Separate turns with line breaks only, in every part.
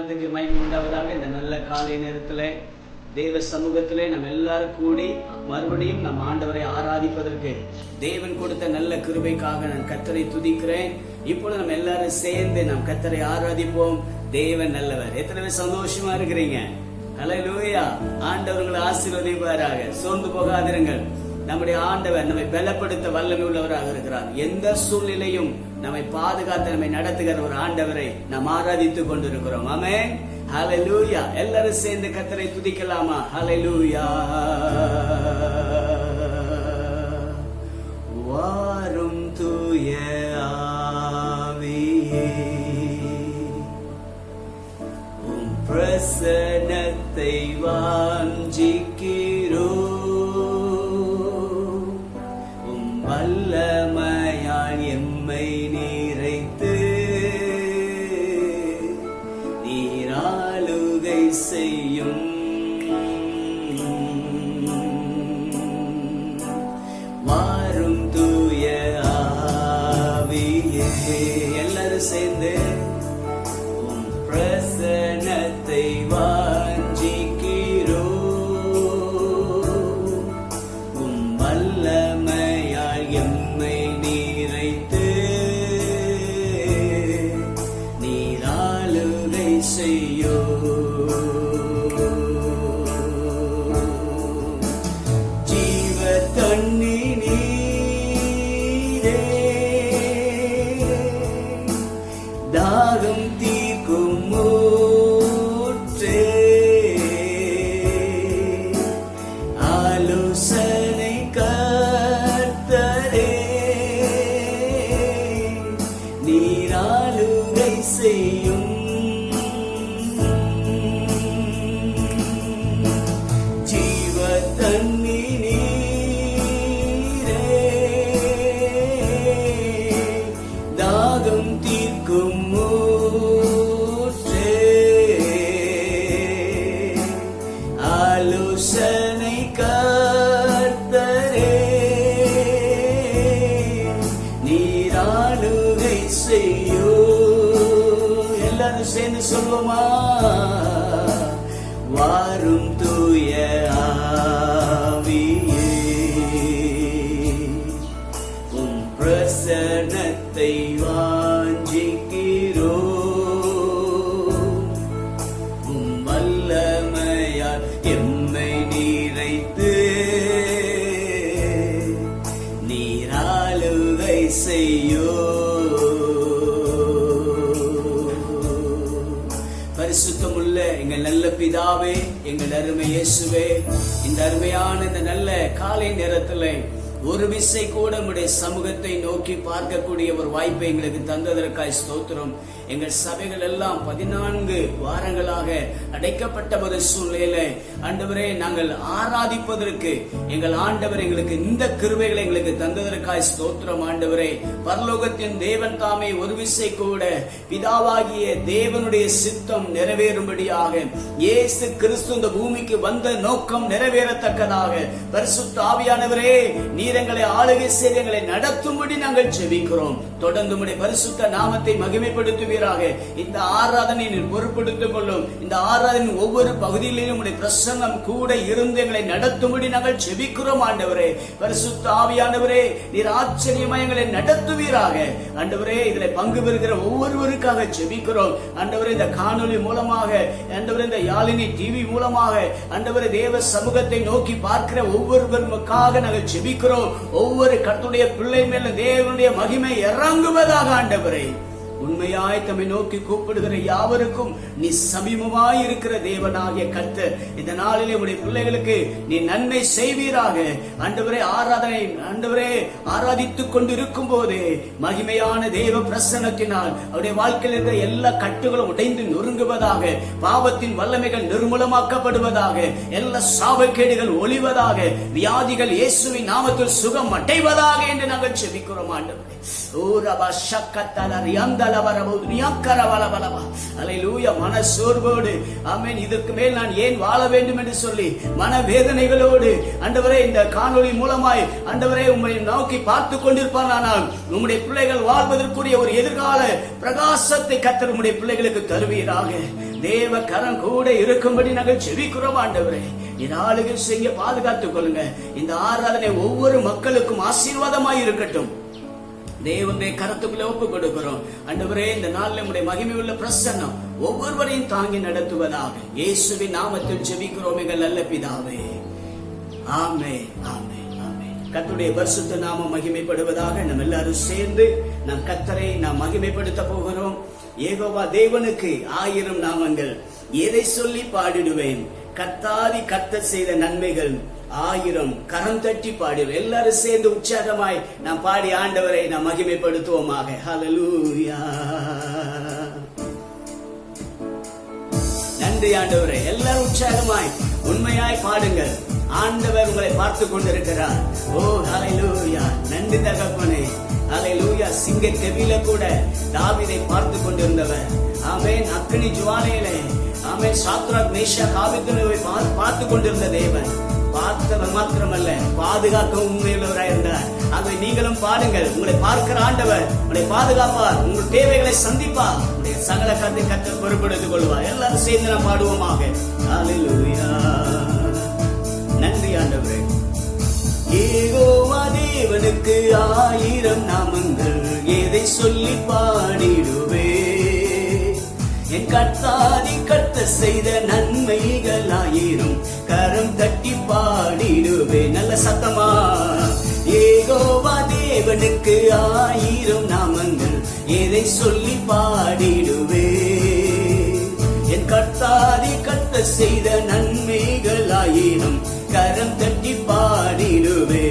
நாமத்துக்கு மகிமை உண்டாவதாக. இந்த நல்ல காலை நேரத்தில் தேவ சமூகத்திலே நம்ம எல்லாரும் கூடி மறுபடியும் நம்ம ஆண்டவரை ஆராதிப்பதற்கு தேவன் கொடுத்த நல்ல கிருபைக்காக நான் கர்த்தரை துதிக்கிறேன். இப்பொழுது நம்ம எல்லாரும் சேர்ந்து நாம் கர்த்தரை ஆராதிப்போம். தேவன் நல்லவர். எத்தனை பேர் சந்தோஷமா இருக்கிறீங்க? ஹல்லேலூயா. ஆண்டவர்களை ஆசீர்வதிப்பாராக. சோர்ந்து போகாதிருங்கள். நம்முடைய ஆண்டவர் நம்மை பலப்படுத்த வல்லமை உள்ளவராக இருக்கிறார். எந்த சூழ்நிலையும் நம்மை பாதுகாத்து நம்மை நடத்துகிற ஒரு ஆண்டவரை நாம் ஆராதித்துக் கொண்டிருக்கிறோம். ஆமென். ஹல்லேலூயா. எல்லாரும் சேர்ந்து கர்த்தரை துதிக்கலாமா? ஹல்லேலூயா. வாரும் தூய ஆவியே, உம் பிரசன்னத்தை வாஞ்சிக்கிறோம். வல்லமையால் எம்மை நிறைத்து நீராளுகை செய்யும். வாரும் தூய ஆவியே, எல்லாரும் சேர்ந்து உம் பிரசன்னத்தை வாஞ்சிக்கிறோம். உம் வல்லமை எம்மை நீரைத்து நீராளுகை செய்யோ. ஜீவ தண்ணி நீரே, தாகம் தீர்க்கும் ஊற்றே, ஆலோசனை நீராளுகை செய்யும். ஜீவ தண்ணி நீரே, தாகம் தீர்க்கும் ஊற்றே, ஆலோசனை கர்த்தரே, நீராளுகை செய்யோ. எல்லாரும் சேர்ந்து சொல்லுமா? வாரும் தூய ஆவியே, உம் பிரசன்னத்தை வாஞ்சிக்கிறோம். உம் வல்லமையால் எம்மை நீரைத்து நீராளுகை செய்யோ. பரிசுத்தமுள்ள எங்கள் நல்ல பிதாவே, எங்கள் அருமை இயேசுவே, இந்த அருமையான இந்த நல்ல காலை நேரத்தில் ஒரு விசை கூட உம்முடைய சமூகத்தை நோக்கி பார்க்கக்கூடிய ஒரு வாய்ப்பை எங்களுக்கு தந்ததற்காய் ஸ்தோத்திரம். எங்கள் சபைகள் எல்லாம் 14 வாரங்களாக அடைக்கப்பட்ட ஒரு சூழ்நிலையில ஆண்டவரே நாங்கள் ஆராதிப்பதற்கு எங்கள் ஆண்டவர் எங்களுக்கு இந்த கிருபைகளை எங்களுக்கு தந்ததற்காய் ஸ்தோத்திரம். ஆண்டவரே, பரலோகத்தின் தேவன் தாமே ஒரு விசை கூட பிதாவாகிய தேவனுடைய சித்தம் நிறைவேறும்படியாக இயேசு கிறிஸ்து இந்த பூமிக்கு வந்த நோக்கம் நிறைவேறத்தக்கதாக பரிசுத்த ஆவியானவரே நீர் எங்களை ஆளுகை செய்து எங்களை நடத்தும்படி நாங்கள் ஜெபிக்கிறோம். தொடர்ந்து உம்முடைய பரிசுத்த நாமத்தை மகிமைப்படுத்துவீராக. இந்த ஆராதனை நீர் பொறுப்படுத்திக் கொள்ளும். இந்த ஆராதனை ஒவ்வொரு பகுதியிலும் உம்முடைய பிரசன்னம் கூட இருந்து எங்களை நடத்தும்படி நாங்கள் ஜெபிக்கிறோம். ஆண்டவரே, பரிசுத்த ஆவியானவரே நீர் ஆச்சரியமாய் எங்களை நடத்துவீராக. ஆண்டவரே, இதுல பங்கு பெறுகிற ஒவ்வொருவருக்காக ஜெபிக்கிறோம். ஆண்டவரே, இந்த காணொலி மூலமாக, ஆண்டவரே இந்த யாழினி டிவி மூலமாக, ஆண்டவரே தேவ சமூகத்தை நோக்கி பார்க்கிற ஒவ்வொருவருக்காக நாங்கள் ஜெபிக்கிறோம். ஒவ்வொரு கர்த்தருடைய பிள்ளை மேல தேவனுடைய மகிமை இறங்குவதாக. ஆண்டவரே, உண்மையாய் தம்மை நோக்கி கூப்பிடுகிற யாவருக்கும் நீ சமீபமாய் இருக்கிற தேவனாகிய கர்த்தர் இந்த நாளிலே உடைய பிள்ளைகளுக்கு நீ நன்மை செய்வீராக. ஆண்டவரே, ஆராதனை ஆண்டவரே ஆராதித்துக் கொண்டு இருக்கும் போது மகிமையான தேவ பிரசன்னத்தினால் அவருடைய வாழ்க்கையில் இருக்கிற எல்லா கட்டுகளும் உடைந்து நொறுங்குவதாக. பாவத்தின் வல்லமைகள் நிர்மூலமாக்கப்படுவதாக. எல்லா சாபக்கேடுகள் ஒளிவதாக. வியாதிகள் இயேசுவின் நாமத்தில் சுகம் அடைவதாக என்று நாங்கள் ஜெபிக்கிறோம். ஆண்டவரே, ஓ ரபா ஷக்கத்தல ரியந்தல வரபோது நியக்கர வலவலவா. அல்லேலூயா. மன சோர்வோடு, ஆமென், இதற்கு மேல் நான் ஏன் வாழ வேண்டும் என்று சொல்லி மனவேதனைகளோடு ஆண்டவரே இந்த காணொளி மூலமாய் ஆண்டவரே உம்மை நோக்கி பார்த்து கொண்டிருப்பானால் உம்முடைய பிள்ளைகள் வாழ்வதற்குரிய ஒரு எதிர்கால பிரகாசத்தை கர்த்தர் உம்முடைய பிள்ளைகளுக்கு தருவீராக. தேவ கரம் கூட இருக்கும்படி நாங்கள் செபிக்கிறோம் ஆண்டவரே. இந்த ஆளுகை செய்ய பாதுகாத்துக் கொள்ளுங்க. இந்த ஆராதனை ஒவ்வொரு மக்களுக்கும் ஆசீர்வாதமாய் இருக்கட்டும். தேவனுடைய கரத்துக்குள்ள ஒப்பு கொடுக்கிறோம் ஆண்டவரே. இந்த நாளில் நம்முடைய மகிமை உள்ள பிரசன்னம் ஒவ்வொருவரையும் தாங்கி நடத்துவதாக இயேசுவின் நாமத்தில் ஜெபிக்கிறோம் எங்கள் நல்ல பிதாவே. ஆமென், ஆமென், ஆமென். கர்த்தருடைய பரிசுத்த நாமம் மகிமைப்படுவதாக. நம்ம எல்லாரும் சேர்ந்து நம் கர்த்தரை நாம் மகிமைப்படுத்த போகிறோம். யெகோவா தேவனுக்கு 1000 நாமங்கள், எதை சொல்லி பாடிடுவேன். கர்த்தாதி கர்த்தர் செய்த நன்மைகள் 1000, கரம் தட்டி பாடுவேன். எல்லாரும் சேர்ந்து உற்சாகமாய் நாம் பாடி ஆண்டவரை நாம் மகிமைப்படுத்துவோமாக. ஹல்லேலூயா. நன்றி ஆண்டவரே. எல்லாரும் உற்சாகமாய் உண்மையாய் பாடுங்கள். ஆண்டவர் உங்களை பார்த்து கொண்டிருக்கிறார். ஓ ஹல்லேலூயா. நன்றி தகப்பனே. ஹல்லேலூயா. சிங்க தெவில கூட தாவீதை பார்த்து கொண்டிருந்தவர். ஆமென். அக்கினி ஜுவாலையிலே ஆமென் சாத்ராக் மேஷாக் ஆபேத்நேகோவை பார்த்து கொண்டிருந்த தேவன் பார்த்தவர் மாத்திரமல்ல, பாதுகாக்க உண்மையுள்ளவராய் இருந்தார். ஆகவே நீங்களும் பாடுங்கள். உங்களை பார்க்கிற ஆண்டவர் உங்களை பாதுகாப்பார். உங்கள் தேவைகளை சந்திப்பார். உங்களுடைய சகல கருத்தை கர்த்தர் பொறுப்பெடுத்துக் கொள்வார். எல்லாரும் சேர்ந்து நாம் பாடுவோமாக. ஹல்லேலூயா. நன்றி ஆண்டவரே. யெகோவா தேவனுக்கு 1000 நாமங்கள், எதை சொல்லி பாடிடுவே. என் கர்த்தாதி கர்த்தர் செய்த நன்மைகள் 1000, கரம் தட்டி பாடிடுவே. நல்ல சத்தமா. யெகோவா தேவனுக்கு 1000 நாமங்கள், எதை சொல்லி பாடிடுவே. என் கர்த்தாதி கர்த்தர் செய்த நன்மைகள் 1000, கரம் தட்டி பாடிடுவே.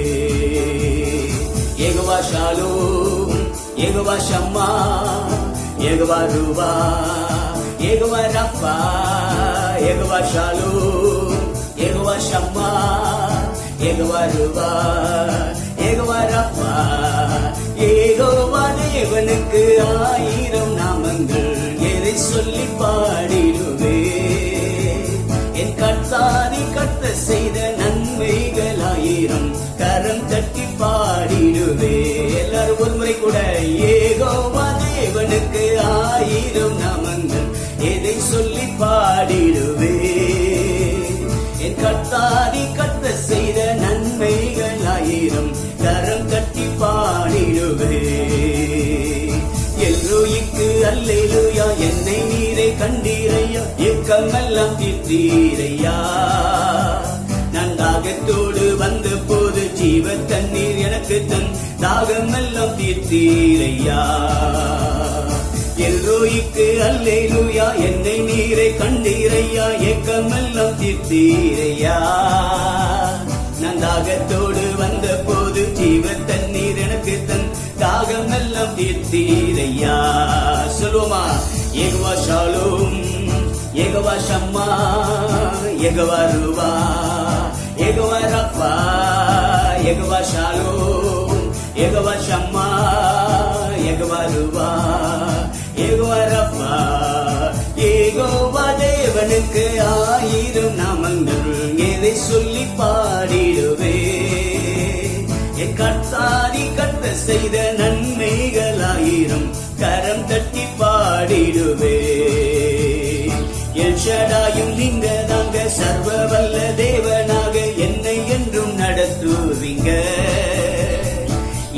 யெகோவா ஷாலோம், யெகோவா ஷம்மா, யெகோவா ரூவா, யெகோவா ரஃபா, யெகோவா ஷாலோம், யெகோவா ஷம்மா, யெகோவா ரூவா, யெகோவா ரஃபா. யெகோவா தேவனுக்கு 1000 நாமங்கள், எதை சொல்லி பாடிடுவே. என் கர்த்தாதி கர்த்தர் செய்த நன்மைகள் 1000, கரம் தட்டி பாடிடுவே. எல்லாரும் ஒரு முறை கூட. யெகோவா தேவனுக்கு 1000 நாமங்கள், எதை சொல்லி பாடிடுவே. என் கர்த்தாதி கர்த்தர் செய்த நன்மைகள் 1000, கரம் தட்டி பாடிடுவே. எல்லோய்க்கு அல்லேலூயா. என்னை நீரை கண்டீரையா, ஏக்கமெல்லாம் தீர்த்தீரையா. நான் தாகத்தோடு வந்த போது ஜீவ தண்ணீர் எனக்கு தன் தாகமெல்லாம் தீர்த்தீரையா. எல்லோய்க்கு அல்லேலூயா. என்னை நீரை கண்டீரையா, ஏக்கமெல்லாம் தீர்த்தீரையா. நான் தாகத்தோடு வந்த போது ஜீவ தண்ணீர் எனக்கு தன் தாகமெல்லாம் தீர்த்தீரையா. சொல்லுவோமா. யெகோவா ஷாலோம், யெகோவா ஷம்மா, யெகோவா ரூவா, யெகோவா ரஃபா, யெகோவா ஷாலோம், யெகோவா ஷம்மா, யெகோவா ரூவா, யெகோவா ரஃபா. யெகோவா தேவனுக்கு 1000 நாமங்கள், எதை சொல்லி பாடிடுவே. என் கர்த்தாதி கர்த்தர் செய்த நன்மைகள் 1000, கரம் தட்டி பாடிடுவே. எல் ஷடாயும் நீங்க தாங்க, சர்வ வல்ல தேவனாக என்னை என்றும் நடத்துவீங்க.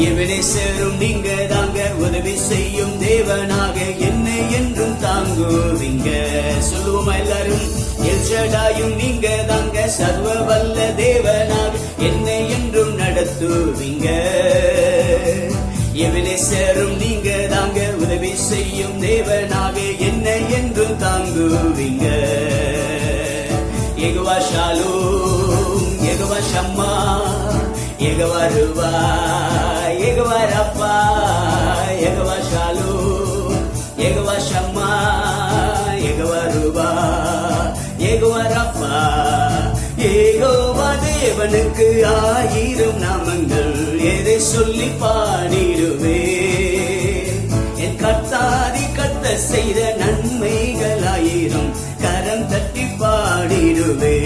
எவனேசரும் நீங்க தாங்க, உதவி செய்யும் தேவனாக என்னை என்றும் தாங்குவீங்க. சொல்லுவோமா எல்லாரும். எல் ஷடாயும் நீங்க தாங்க, சர்வ வல்ல தேவனாக என்னை என்றும் நடத்துவீங்க. எவனேசரும் நீங்க தாங்க, உதவி செய்யும் தேவனாக என்னை என்றும் தாங்குவீங்க. யெகோவா ஷாலோம், யெகோவா ஷம்மா, யெகோவா ரூவா, யெகோவா ரஃபா, யெகோவா ஷாலோம், யெகோவா ஷம்மா, யெகோவா ரூவா, யெகோவா ரஃபா. யெகோவா தேவனுக்கு 1000 நாமங்கள், எதை சொல்லி பாடிடுவே. என் கர்த்தாதி கர்த்தர் செய்த நன்மைகள் 1000, கரம் தட்டி பாடிடுவே.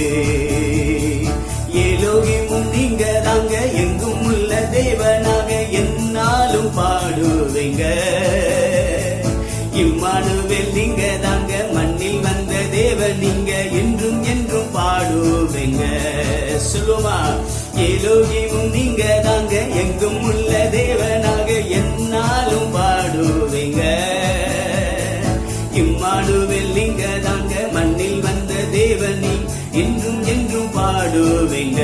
எலோகிமும் நீங்க தாங்க, எங்கும் உள்ள தேவனாக என்னாலும் பாடுவீங்க. இம்மானுவேல் நீங்க தாங்க, மண்ணில் வந்த எல்லோகியும் நீங்க தாங்க, எங்கும் உள்ள தேவனாக என்னாலும் பாடுவீங்க. இம்மானுவேல் நீங்க தாங்க, மண்ணில் வந்த தேவனி இன்றும் என்றும் பாடுவீங்க.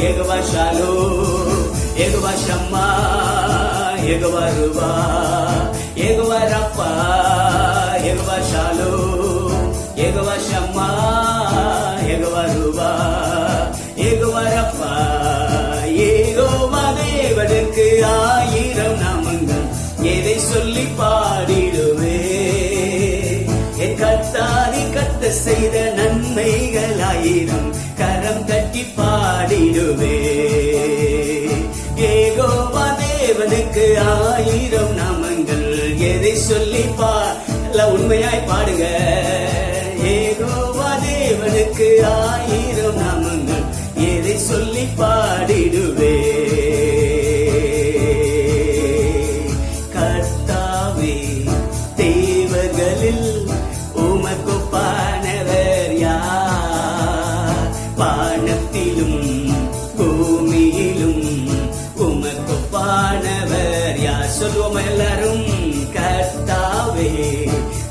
யெகோவா ஷாலோம், யெகோவா ஷம்மா, யெகோவா ரூவா, யெகோவா ரப்பா, யெகோவா ஷாலோம், யெகோவா ஷம்மா, யெகோவா ரூவா, யெகோவா ரப்பா. யெகோவா தேவனுக்கு 1000 நாமங்கள், எதை சொல்லி பாடிடுவே. என் கர்த்தாதி கர்த்த செய்த நன்மைகள் 1000, கரம் தட்டி பாடிடுவே. யெகோவா தேவனுக்கு 1000 நாமங்கள், எதை சொல்லி உண்மையாய் பாடுங்க. யெகோவா தேவனுக்கு 1000 நாமங்கள், எதை சொல்லி பாடிடுவே. கர்த்தாவே தேவர்களில் உமக்கொப்பானவர் யார்? வானத்திலும் பூமியிலும் உமக்கொப்பானவர் யார்? சொல்லுவோம் எல்லாரும். கர்த்தாவே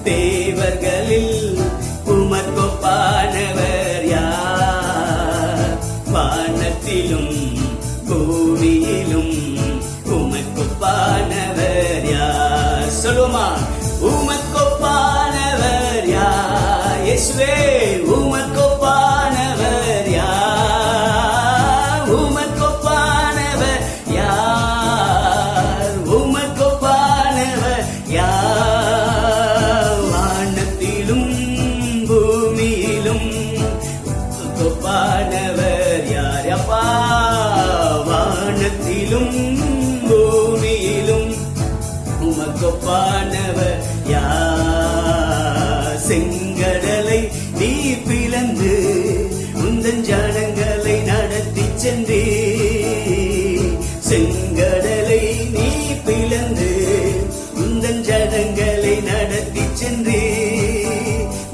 தேவர்களில் உமக்கொப்பானவர் யார்? வானத்திலும் பூமியிலும் உமக்கொப்பானவர் யார்? சொல்லுமா, உமக்கொப்பானவர் யார்? இயேசுவே உமக்கொப்பானவர் யார்? உமக்கொப்பானவர் யார்? உமக்கொப்பானவர் யார்? வானத்திலும் பூமியிலும் கொப்பானவர் யார்? அப்பா, வானத்திலும் பூமியிலும் உமக்கொப்பானவர் யார்? செங்கடலை நீ பிளந்து உந்தன் ஜனங்களை நடத்தி சென்றே. செங்கடலை நீ பிளந்து உந்தன் ஜனங்களை நடத்தி சென்றே.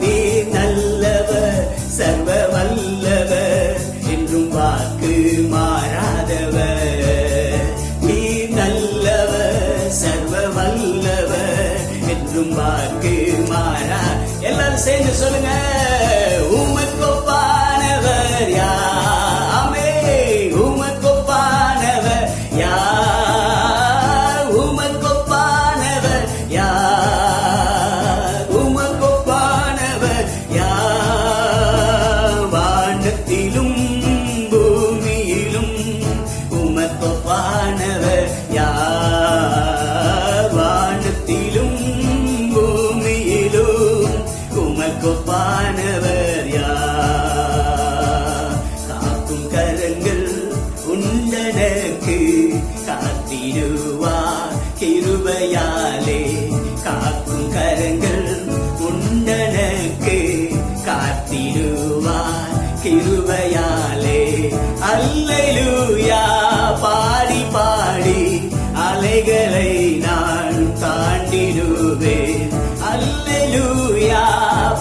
நீ நல்லவர், சர்வ வல்லவர், என்றும் வாக்கு மாறாதவர். நீ நல்லவர், சர்வ வல்லவர், என்றும் வாக்கு மாறா. எல்லாரும் சேர்ந்து சொல்லுங்க. உமக்கொப்பானவர் யார்? ஆமென். உமக்கொப்பானவர் யார்? உமக்கொப்பானவர் யார்? உமக்கொப்பானவர் யார்? வானத்திலும் பூமியிலும் உமக்கொப்பானவர் யார்? வானத்திலும் பூமியிலும் உமக்கொப்பானவர் யார்? காக்கும் கரங்கள் உண்டனக்கு காத்திடுவார் கிருபையாலே. காக்கும் கரங்கள் உண்டனக்கு காத்திடுவார் கிருபையாலே. அல்லேலூயா பாடி பாடி அலைகளை நான் தாண்டிடுவேன். அல்லேலூயா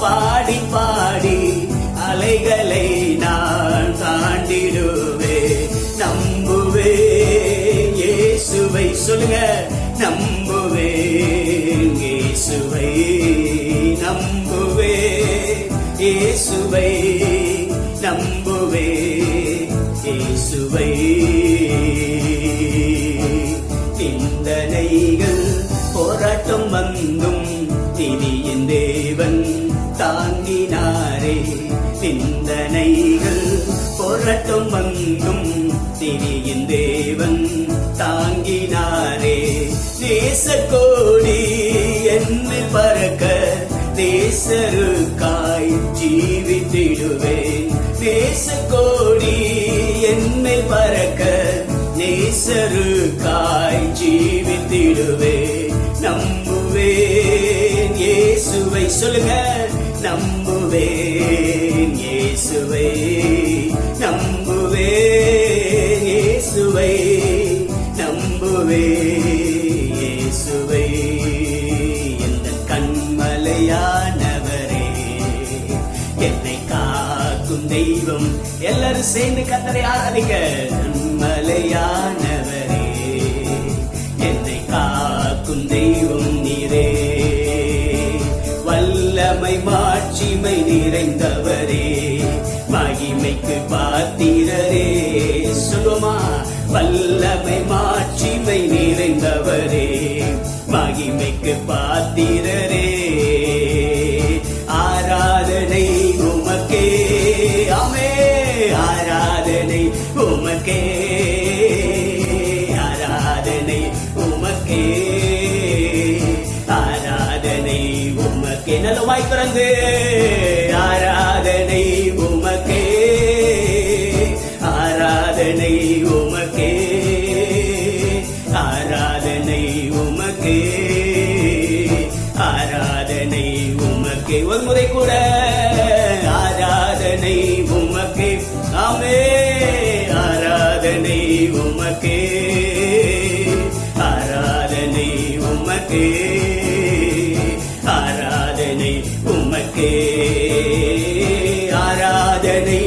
பாடி பாடி அலைகளை நான் தாண்டிடுவேன். நம்புவேன் இயேசுவை. சொல்லுங்க. நம்புவேன் இயேசுவை, நம்புவேன் இயேசுவை, நம்புவேன் இயேசுவை. நிந்தனைகள் போராட்டம் வந்தும் இனி என் தேவன் தாங்கினாரே. நிந்தனைகள் போராட்டம் வந்தும் இனி என் தேவன் தாங்கினாரே. நேசக்கோடி என்னில் பறக்க நேசருக்காய் ஜீவித்திடுவேன். நேசக்கோடி என்னில் பறக்க நேசருக்காய் ஜீவித்திடுவேன். நம்புவேன் இயேசுவை. சொல்லுங்க. நம்புவேன் இயேசுவை, நம்புவேன் இயேசுவை, நம்புவேன் இயேசுவை. இந்த கண்மலையானவரே, என்னை காக்கும் தெய்வ தெய்வம். எல்லாரும் சேர்ந்து கர்த்தரை ஆராதிங்க. நன்மலையானவரே, என்னை காக்கும் தெய்வம் நீரே, வல்லமை மாட்சிமை நிறைந்தவரே, மகிமைக்கு பாத்திரரே. சொல்லுமா, வல்லமை மாட்சிமை நிறைந்தவரே, மகிமைக்கு பாத்திரரே. ஆராதனை உமக்கே, ஆமே, ஆராதனை உமக்கே, ஆராதனை உமக்கே, ஆராதனை உமக்கே. நல்ல வாய் திறந்து ஆராதனை உமக்கே, ஆராதனை உமக்கே, ஆராதனை உமக்கே, ஆராதனை உமக்கே. ஒரு முறை கூட ஆராதனை உமக்கே, ஆமே, ஆராதனை உமக்கே, ஆராதனை உமக்கே, ஆராதனை உமக்கே, ஆராதனை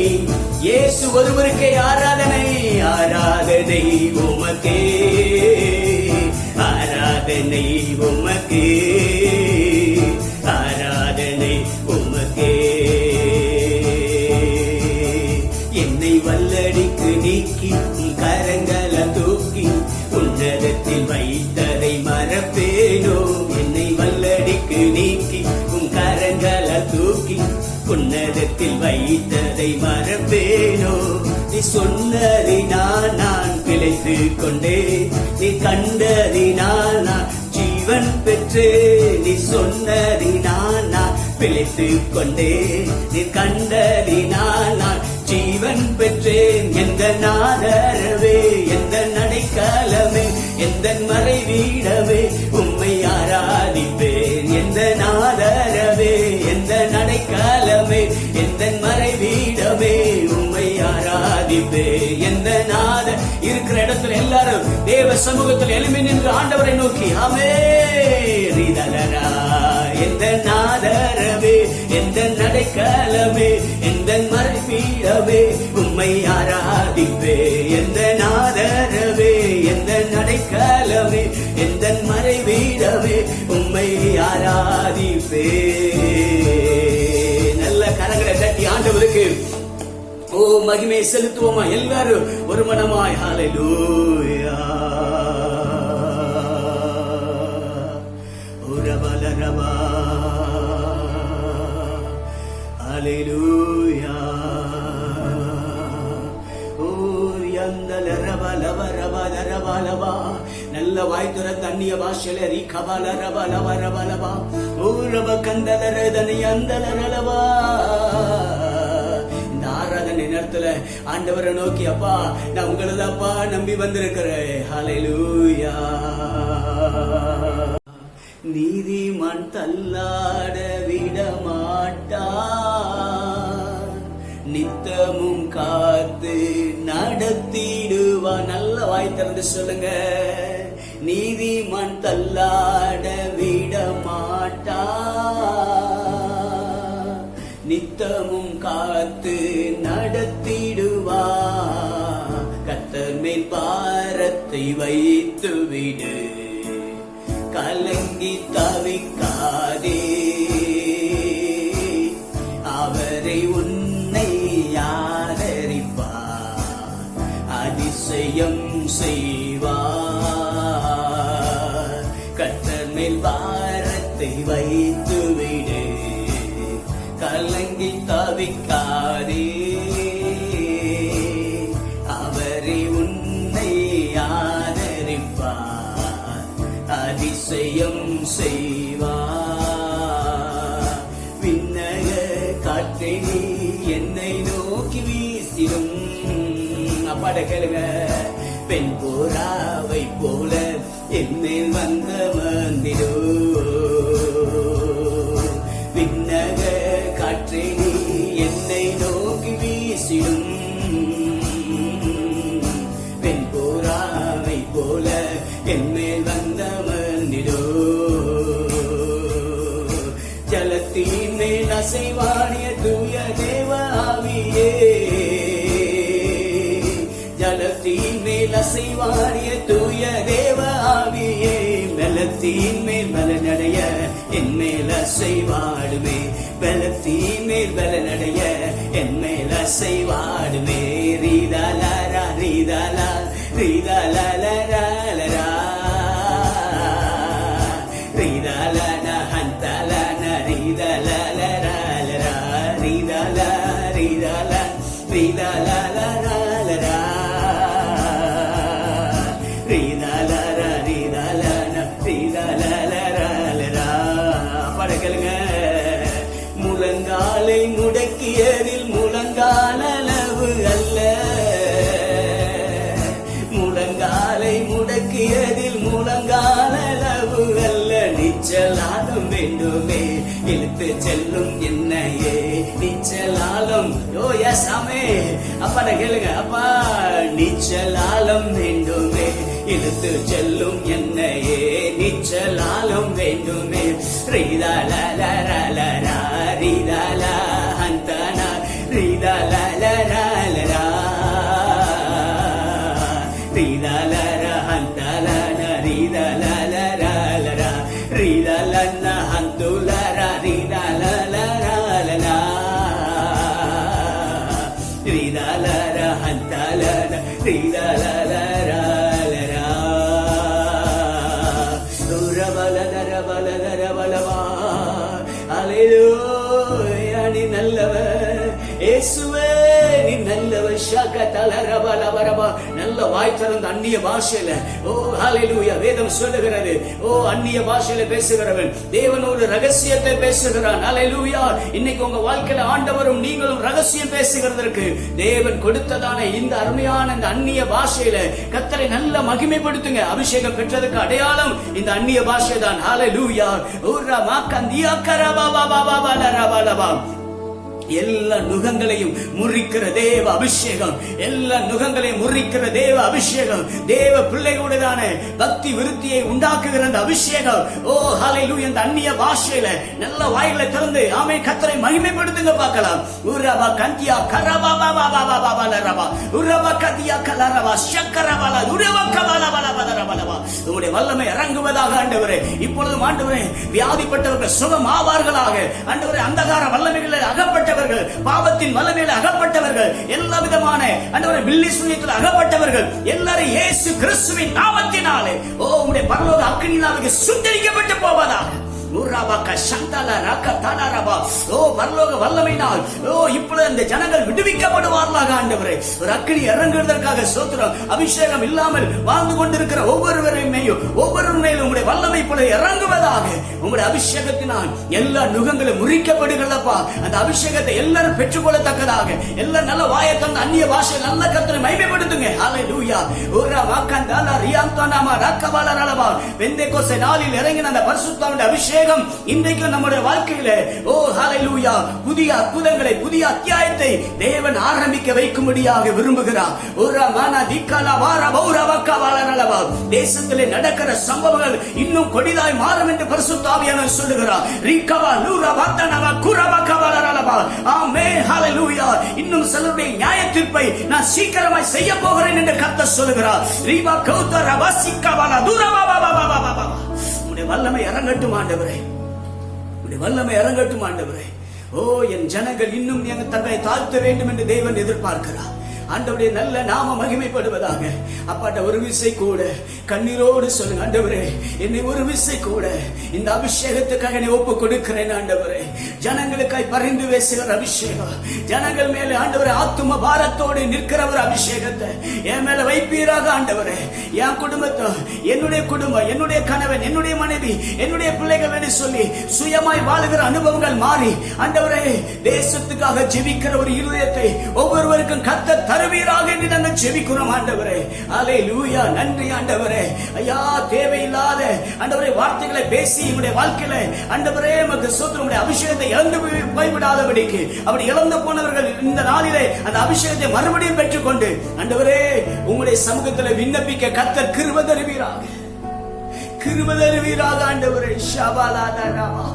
இயேசு ஒருவருக்கே ஆராதனை, ஆராதனை உமக்கே, ஆராதனை உமக்கே, ஆராதனை உமக்கே. என்னை வல்லடிக்கு நீக்கி கரங்களை தூக்கி உன்னதத்தில் வைத்ததை மறப்பேனோ. என்னை வல்லடிக்கு நீக்கி கரங்களை தூக்கி உன்னதத்தில் வைத்ததை மறப்பேனோ. நீ சொன்னதினால் நான் பிழைத்து கொண்டே, நீ கண்டதினால் நான் ஜீவன் பெற்றே. நீ சொன்னதினால் நான் பிழைத்து கொண்டே, நீ கண்டதினால் நான் ஜீவன் பெற்றேன். எந்த நாதரவே, எந்த நடைக்கலமே, எந்த மறைவீடமே, உம்மை ஆராதிப்பேன். எந்த நாதரவே, எந்த நடைக்கலமே, எந்த மறைவீடமே, உம்மை ஆராதிப்பேன். எந்த நாத இருக்கிற இடத்துல எல்லாரும் தேவ சமூகத்தில் எழும்பி நின்று ஆண்டவரை நோக்கி ஆமே ரிதலரா. எந்த நாதரவே, எந்த நடைக்கலமே, எந்த மறைவீடமே, உம்மை ஆராதிப்பே. எந்த நாதரவே, எந்த நடைக்கலமே, எந்த மறைவீடமே, உம்மை ஆராதிப்பே. நல்ல கரங்களை தட்டி ஆண்டவருக்கு ஓ மகிமையை செலுத்துவோமா? எல்லாரும் ஒரு மனமாய் ஹல்லேலூயா. ரபா ஹல்லேலூயா. ஓ யந்தல ரபா லபா ரபா ரபா லபா. நல்ல வாய் திறந்த அந்நிய பாஷையில ரீகபால ரபா லபா ரபா லபா. ஓ ரப கந்தல ரதனி அந்தல ரலபா. இந்த ஆராதனை நேரத்துல ஆண்டவரை நோக்கி அப்பா நான் உங்களதாப்பா நம்பி வந்திருக்கிறேன். ஹல்லேலூயா. நீதிமான் தள்ளாட விடமாட்டான், நித்தமும் காத்து நடத்திடுவா. நல்ல வாய் திறந்து சொல்லுங்க. நீதிமான் தள்ளாட விடமாட்டான், நித்தமும் காத்து நடத்திடுவா. கர்த்தர் மேல் பாரத்தை வைத்து விடு, கலங்கி தவிக்காதே. அவரை உன்னை ஆதரிப்பார், அதிசயம் செய்வார். கர்த்தர் மேல் பாரத்தை வைத்து விடு, கலங்கி தவிக்காதே. அவரை உன்னை ஆதரிப்பார், அதிசயம் செய்வார். விண்ணக காற்றை நீ என்னை நோக்கி வீசிடும். அப்பாட கேளுங்க. பெண் போராவை போல என்மேல் வந்த மந்திரோ. விண்ணக காற்றை நீ என்னை நோக்கி வீசிடும். பெண் போராவை போல என்மேல் வந்த மந்திரோ. ஜலத்தின் மேல் அசைவாடிய தூய தேவ ஆவியே, பலத்தின் மேல் பலனடைய என் மேல் அசைவாடுமே. ரீதாலா ரீதாலா ரீதாலா ரீதாலா ஹந்தலன ரீதாலா ரீதாலா ரீதாலா ரீதாலா முழங்காலை முடக்கியதில் முழங்காலளவு அல்ல, முழங்காலை முடக்கியதில் முழங்காலளவு அல்ல, நிச்சலாலும் வேண்டுமே இழுத்து செல்லும் என்னையே நிச்சலாலும். ஓ சாமே அப்பா கேளுங்க, அப்பா நிச்சலாலும் வேண்டுமே இழுத்து செல்லும் என்னையே நிச்சலாலும் வேண்டுமே. ரீதாலா ரீதாலா ஹந்தனா ரீதாலா ரீதாலா ஹந்தலன ரீதாலா ரீதாலன ஹந்துலர ரீதாலா ரீதாலர ஹந்தலன ரீதாலா நீ நல்லவர் இயேசுவே, நீ நல்லவர். நல்ல வாய் திறந்த அந்நிய பாஷையில ஓ ஹல்லேலூயா வேதம் சொல்லுகிறது. ஓ அந்நிய பாஷையில பேசுகிறவன் தேவனோடு ரகசியத்தை பேசுகிறான். ஹல்லேலூயா. இன்னைக்கு உங்க வாழ்க்கையில ஆண்டவரும் நீங்களும் ரகசியம் பேசுகிறதற்கு தேவன் கொடுத்ததான இந்த அருமையான இந்த அந்நிய பாஷையில கர்த்தரை நல்ல மகிமைப்படுத்துங்க. அபிஷேகம் பெற்றதுக்கு அடையாளம் இந்த அந்நிய பாஷை தான். ஹல்லேலூயா. ஊரா மாக்கந்தியா கரபாபாபாபாபாலரபாலபா. எல்லா நுகங்களையும் முறிக்கிற தேவ அபிஷேகம், எல்லா நுகங்களையும் முறிக்கிற தேவ அபிஷேகம், தேவ பிள்ளைகளுடையதான பக்தி விருத்தியை உண்டாக்குகிற அந்த அபிஷேகம். ஓ ஹல்லேலூயா. இந்த அந்நிய பாஷையில நல்ல வாய்களை திறந்து ஆமே கர்த்தரை மகிமைப்படுத்துங்க பார்க்கலாம். உரபா கந்தியா கரபாபாபாபாபாபாலரபா உரபா கந்தியா கலரபா ஷக்கரபால உரவக்கபாலபாலபாலரபா. உம்முடைய வல்லமை இறங்குவதாக ஆண்டவரே. இப்பொழுதும் ஆண்டவரே வியாதிப்பட்டவர்கள் சுகம் ஆவார்களாக. ஆண்டவரே அந்தகார வல்லமைகளில் அகப்பட்டவர்கள், பாவத்தின் வல்லமையில் அகப்பட்டவர்கள், எல்லா விதமான ஆண்டவரே பில்லி சூனியத்தில் அகப்பட்டவர்கள் எல்லாரும் இயேசு கிறிஸ்துவின் நாமத்தினாலே ஓ உம்முடைய பரலோக அக்கினியினாலே சுட்டரிக்கப்பட்டு போவதாக. பரலோக வல்லமையினால் ஓ இப்பொழுது அந்த ஜனங்கள் விடுவிக்கப்படுவார்களாக ஆண்டவரே. ஒரு அக்கினி இறங்குவதற்காக ஸ்தோத்திரம். அபிஷேகம் இல்லாமல் வாழ்ந்து கொண்டிருக்கிற ஒவ்வொருவரையும் உங்களுடைய வல்லமை இப்பொழுது இறங்குவதாக. உங்களுடைய அபிஷேகத்தினால் எல்லா நுகங்களும் முறிக்கப்படுகிறதப்பா. அந்த அபிஷேகத்தை எல்லாரும் பெற்றுக்கொள்ளத்தக்கதாக எல்லா நல்ல வாயை தந்த அந்நிய பாஷை நல்ல கர்த்தரை மகிமைப்படுத்துங்க. ஹல்லேலூயா. ஓரா வாக்கந்தாலா ரியாந்தனாமா ரக்கபாலரலபா. பெந்தேகோஸ்தே நாளில் இறங்கின அந்த பரிசுத்தவானுடைய அபிஷேகம் இன்றைக்கு நம்முடைய வாழ்க்கையில ஓ ஹல்லேலூயா புதிய அற்புதங்களை புதிய அத்தியாயத்தை தேவன் ஆரம்பிக்க வைக்கும்படியாக விரும்புகிறார். ஒரு மானா திக்கலா வார பௌரவக்கவாலரலபா. தேசத்திலே நடக்கிற சம்பவங்கள் இன்னும் கொடிதாய் மாறும் என்று பரிசுத்த ஆவியானவர் சொல்லுகிறார். ரிகவா லூரா வந்தனவா குரவக்கவாலரலபா. ஆமென். ஹல்லேலூயா. இன்னும் சிலருடைய நியாய தீர்ப்பை நான் சீக்கிரமாய் செய்ய போகிறேன் என்று கர்த்தர் சொல்லுகிறார். ரிவா கௌதர வசிக்கவால துரபாபாபாபாபாபா. உம்முடைய வல்லமை இறங்கட்டும் ஆண்டவரே. உம்முடைய வல்லமை இறங்கட்டும் ஆண்டவரே. ஓ என் ஜனங்கள் இன்னும் தங்களை தாழ்த்த வேண்டும் என்று தேவன் எதிர்பார்க்கிறார். ஆண்டவருடைய நல்ல நாம மகிமைப்படுவதாக. அப்பாட்ட ஒரு விசை கூட கண்ணீரோடு சொல்லுங்க. ஆண்டவரே என்னை ஒரு விசை கூட இந்த அபிஷேகத்துக்காக என்னை ஒப்பு கொடுக்கிறேன். ஆண்டவரே ஜனங்களுக்காய் பரிந்து பேசுகிற அபிஷேகம், ஜனங்கள் மேல ஆண்டவரே ஆத்தும பாரத்தோடு நிற்கிற ஒரு அபிஷேகத்தை என் மேல வைப்பீராக. ஆண்டவரே என் குடும்பத்தை, என்னுடைய குடும்பம், என்னுடைய கணவன், என்னுடைய மனைவி, என்னுடைய பிள்ளைகள் என்று சொல்லி சுயமாய் வாழுகிற அனுபவங்கள் மாறி ஆண்டவரே தேசத்துக்காக ஜெபிக்கிற ஒரு இருதயத்தை ஒவ்வொருவருக்கும் கர்த்தர் தருவீராக என்று நாங்கள் ஜெபிக்கிறோம். ஆண்டவரே அல்லேலூயா. நன்றி ஆண்டவரே. ஐயா தேவையில்லாத ஆண்டவரே வார்த்தைகளை பேசி உங்களுடைய வாழ்க்கையில ஆண்டவரே நமக்கு ஸ்தோத்திரம். உங்களுடைய அபிஷேகத்தை இழந்து போய்விடாதபடிக்கு அப்படி இழந்து போனவர்கள் இந்த நாளிலே அந்த அபிஷேகத்தை மறுபடியும் பெற்றுக்கொண்டு ஆண்டவரே உங்களுடைய சமூகத்தில் விண்ணப்பிக்க கர்த்தர் கிருபை தருவீராக. கிருபை தருவீராக ஆண்டவரே. ஷபாலாதரபா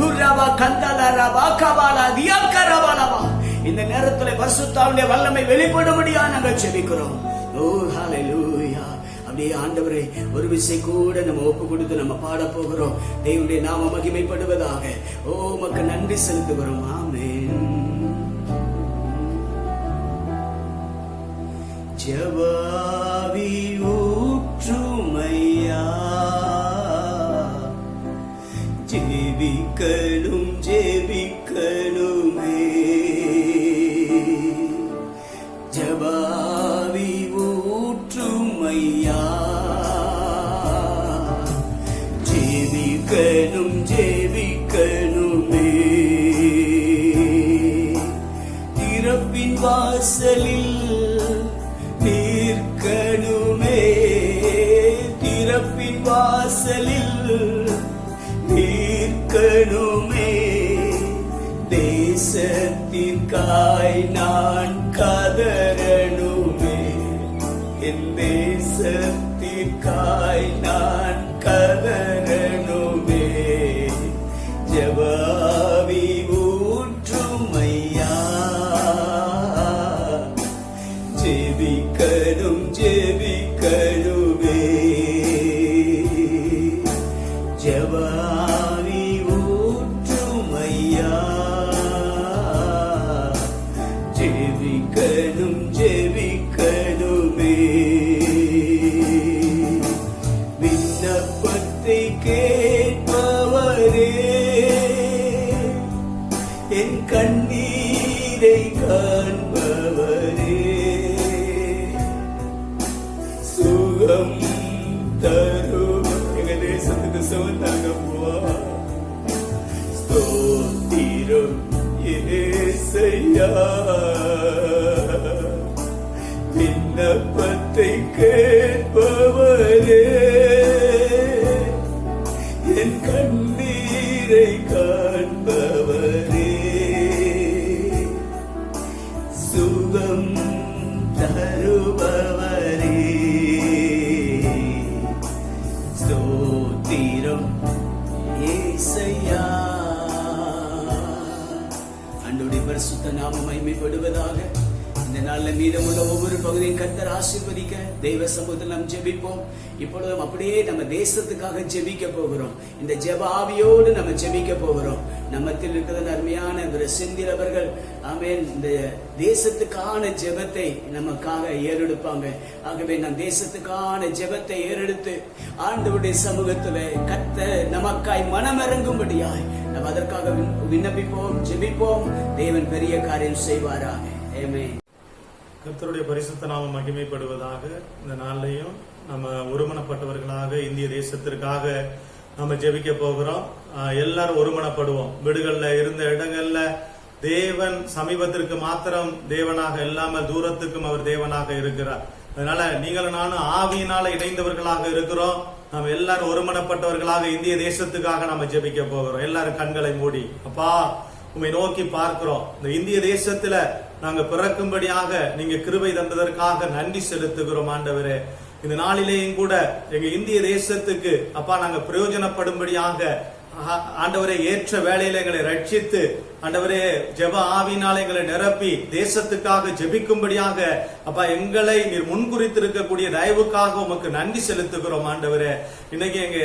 உரபா கந்தலரபா கபாலா தியக்கரபாலபா. இந்த நேரத்தில் பரிசுத்த ஆவியுடைய வல்லமை வெளிப்படும்படியாக நாங்கள் ஜெபிக்கிறோம். ஓ ஹல்லேலூயா. அப்படியே ஆண்டவரே ஒரு விசை கூட நம்ம ஒப்பு கொடுத்து நம்ம பாட போகிறோம். தேவனுடைய நாம மகிமைப்படுவதாக. ஓ உமக்கு நன்றி செலுத்துகிறோம். ஆமென். ஜெபாவி ஊற்றுமையா, ஜெபிக்கணும் ஜெபிக்கணுமே. ஜெபாவி ஊற்றுமையா, ஜெபிக்கணும் ஜெபிக்கணுமே. திறப்பின் வாசலில் நிற்கணுமே, திறப்பின் வாசலில் நிற்கணுமே. தேசத்திற்காய் நான் கதறணுமே, என் தேசத்திற்காய் நான் கதறணுமே. ஜெபாவி ஊற்றுமையா, ஜெபிக்கணும் ஜெபிக்கணுமே. ஜெபாவி ஊற்றுமையா, ஜெபிக்கணும் ஜெபிக்கணுமே. விண்ணப்பத்தை கேட்பவரே, என் கண்ணீரை காண்பவரே, சுகம் தரும். எங்க தேசத்துக்கு சுகந்தாங்க போவா. ஸ்தோத்திரம் இயேசையா, விண்ணப்பத்தை கேட்பவரே, என் கண்ணீரை காண்பவரே, சுகம் தருபவரே, ஸ்தோத்திரம் இயேசையா. ஆண்டவருடைய பரிசுத்த நாமம் மகிமைப்படுவதாக. இந்த நாள்ல மீதமுள்ள ஒவ்வொரு பகுதியும் கர்த்தர் ஆசீர்வதிக்க தெய்வ சமூகத்தில் நாம் ஜெபிப்போம். இப்பொழுதும் அப்படியே நம்ம தேசத்துக்காக ஜெபிக்க போகிறோம். இந்த ஜெப ஆவியோடு நம்ம ஜெபிக்க போகிறோம். நம்மத்தில் இருக்கிற அருமையான செந்தில் அவர்கள் ஆமென் இந்த தேசத்துக்கான ஜெபத்தை நமக்காக ஏறெடுப்பாங்க. ஆகவே நம் தேசத்துக்கான ஜெபத்தை ஏறெடுத்து ஆண்டவருடைய சமூகத்துல கர்த்தர் நமக்காய் மனமிறங்கும்படியாய் நம்ம அதற்காக விண்ணப்பிப்போம், ஜெபிப்போம். தேவன் பெரிய காரியம் செய்வாராக. ஆமென்.
கர்த்தருடைய பரிசுத்த நாமம் மகிமைப்படுவதாக. இந்த நாள்லையும் நம்ம ஒருமனப்பட்டவர்களாக இந்திய தேசத்திற்காக நம்ம ஜெபிக்க போகிறோம். எல்லாரும் ஒருமனப்படுவோம். வீடுகள்ல இருந்த இடங்கள்ல தேவன் சமீபத்திற்கு மாத்திரம் தேவனாக இல்லாமல் தூரத்துக்கும் அவர் தேவனாக இருக்கிறார். அதனால நீங்களும் நானும் ஆவியினால இணைந்தவர்களாக இருக்கிறோம். நாம் எல்லாரும் ஒருமனப்பட்டவர்களாக இந்திய தேசத்துக்காக நம்ம ஜெபிக்க போகிறோம். எல்லாரும் கண்களை மூடி, அப்பா உம்மை நோக்கி பார்க்கிறோம். இந்த இந்திய தேசத்துல நாங்க பிறக்கும்படியாக நீங்க கிருபை தந்ததற்காக நன்றி செலுத்துகிறோம் ஆண்டவரே. இந்த நாளிலேயும் கூட எங்க இந்திய தேசத்துக்கு அப்பா நாங்க பிரயோஜனப்படும்படியாக ஆண்டவரே ஏற்ற வேளையில எங்களை ரட்சித்து ஆண்டவரே ஜெப ஆவியினால எங்களை நிரப்பி தேசத்துக்காக ஜெபிக்கும்படியாக அப்பா எங்களை நீர் முன்குறித்திருக்கக்கூடிய தயவுக்காக உமக்கு நன்றி செலுத்துகிறோம் ஆண்டவரே. இன்னைக்கு எங்க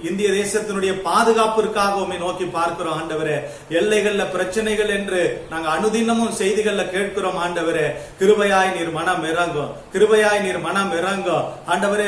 இந்திய தேசத்தினுடைய பாதுகாப்பிற்காக உம்மை நோக்கி பார்க்கிறோம் ஆண்டவரே. எல்லைகள்ல பிரச்சனைகள் என்று நாங்க அனுதினமும் செய்திகள்ல கேட்கிறோம் ஆண்டவரே. கிருபையாய் நீர் மனம் இறங்கும், கிருபையாய் நீர் மனம் இறங்கும் ஆண்டவரே.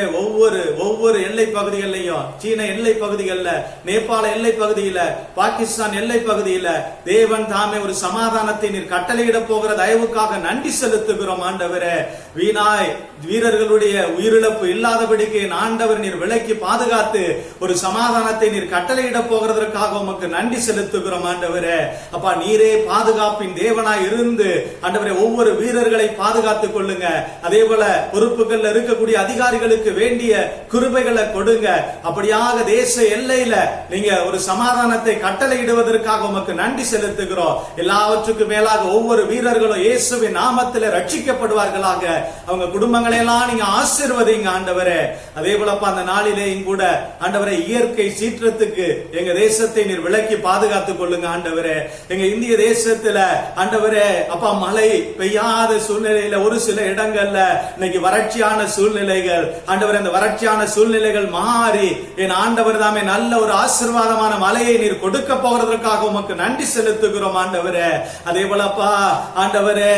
ஒவ்வொரு எல்லை பகுதிகளிலையும், சீன எல்லை பகுதிகளில், நேபாள எல்லை பகுதியில, பாகிஸ்தான் எல்லை பகுதியில தேவன் தாமே ஒரு சமாதானத்தை நீர் கட்டளையிட போகிற தயவுக்காக நன்றி செலுத்துகிறோம் ஆண்டவரே. வீணாய் வீரர்களுடைய உயிரிழப்பு இல்லாதபடிக்கு ஆண்டவர் நீர் விலக்கி பாதுகாத்து ஒரு சமாதானத்தை நீர் கட்டளையிட போகிறதற்காக உமக்கு நன்றி செலுத்துகிறோம் ஆண்டவரே. அப்பா நீரே பாதுகாப்பின் தேவனாய் இருந்து ஆண்டவரே ஒவ்வொரு வீரர்களை பாதுகாத்துக் கொள்ளுங்க. அதே போல பொறுப்புகள்ல இருக்கக்கூடிய அதிகாரிகளுக்கு வேண்டிய கிருபைகளை கொடுங்க. அப்படியாக தேச எல்லையில நீங்க ஒரு சமாதானத்தை கட்டளையிடுவதற்காக உமக்கு நன்றி செலுத்துகிறோம். எல்லாவற்றுக்கும் மேலாக ஒவ்வொரு வீரர்களும் இயேசுவின் நாமத்தில் ரட்சிக்கப்படுவார்களாக. அவங்க குடும்பங்களை எல்லாம் நீங்க ஆசீர்வதிங்க ஆண்டவரே. அதே போலப்பா அந்த நாளிலேயும் கூட ஆண்டவரே இயற்கை சீற்றத்துக்கு எங்க தேசத்தை நீர் விலக்கி பாதுகாத்துக் கொள்ளுங்க ஆண்டவரே. எங்க இந்திய தேசத்துல ஆண்டவரே அப்பா மழை பெய்யாத சூழ்நிலையில ஒரு சில இடங்கள்ல இன்னைக்கு வறட்சியான சூழ்நிலைகள் ஆண்டவரே, அந்த வறட்சியான சூழ்நிலைகள் மாறி என் ஆண்டவர் தாமே நல்ல ஒரு ஆசீர்வாதமான மழையை நீர் கொடுக்க போகிறதற்காக உமக்கு நன்றி செலுத்துகிறோம் ஆண்டவரே. அதே போலப்பா ஆண்டவரே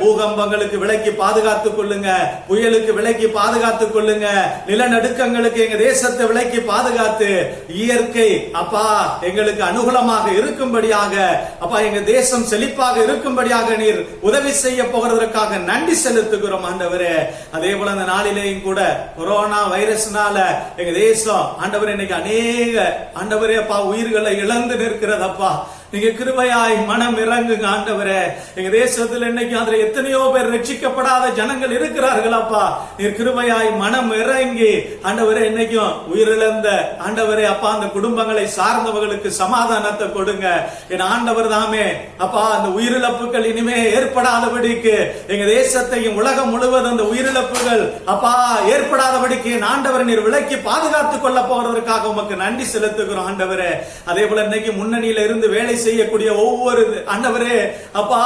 பூகம்பங்களுக்கு விலக்கி பாதுகாத்துக் கொள்ளுங்க, புயலுக்கு விலக்கி பாதுகாத்துக் கொள்ளுங்க, நிலநடுக்கங்களுக்கு எங்க தேசத்தை விலக்கி பாதுகாத்து இயற்கை அப்பா எங்களுக்கு அனுகூலமாக இருக்கும்படியாக அப்பா எங்க தேசம் செழிப்பாக இருக்கும்படியாக நீர் உதவி செய்ய போகிறதற்காக நன்றி செலுத்துகிறோம் ஆண்டவரே. அதே போல அந்த நாளிலேயும் கூட கொரோனா வைரஸ்னால எங்க தேசம் ஆண்டவரே இன்னைக்கு அநேக ஆண்டவரே அப்பா உயிர்களை இழந்து நிற்கிறதப்பா. நீங்க கிருபையாய் மனம் இறங்குங்க ஆண்டவரே. எங்க தேசத்துல இன்னைக்கு அதுல எத்தனையோ பேர் ரட்சிக்கப்படாத ஜனங்கள் இருக்கிறார்கள் அப்பா. நீர் கிருபையாய் மனம் இறங்கி ஆண்டவரே இன்னைக்கும் உயிரிழந்த ஆண்டவரே அப்பா அந்த குடும்பங்களை சார்ந்தவர்களுக்கு சமாதானத்தை கொடுங்க. என் ஆண்டவர் தாமே அப்பா அந்த உயிரிழப்புகள் இனிமே ஏற்படாதபடிக்கு எங்க தேசத்தையும் உலகம் முழுவதும் அந்த உயிரிழப்புகள் அப்பா ஏற்படாதபடிக்கு என் ஆண்டவர் நீர் விலக்கி பாதுகாத்துக் கொள்ள போவதற்காக உமக்கு நன்றி செலுத்துகிறோம் ஆண்டவரே. அதே போல இன்னைக்கு முன்னணியில இருந்து வேலை செய்யக்கூடிய ஒவ்வொரு ஆண்டவரே அப்பா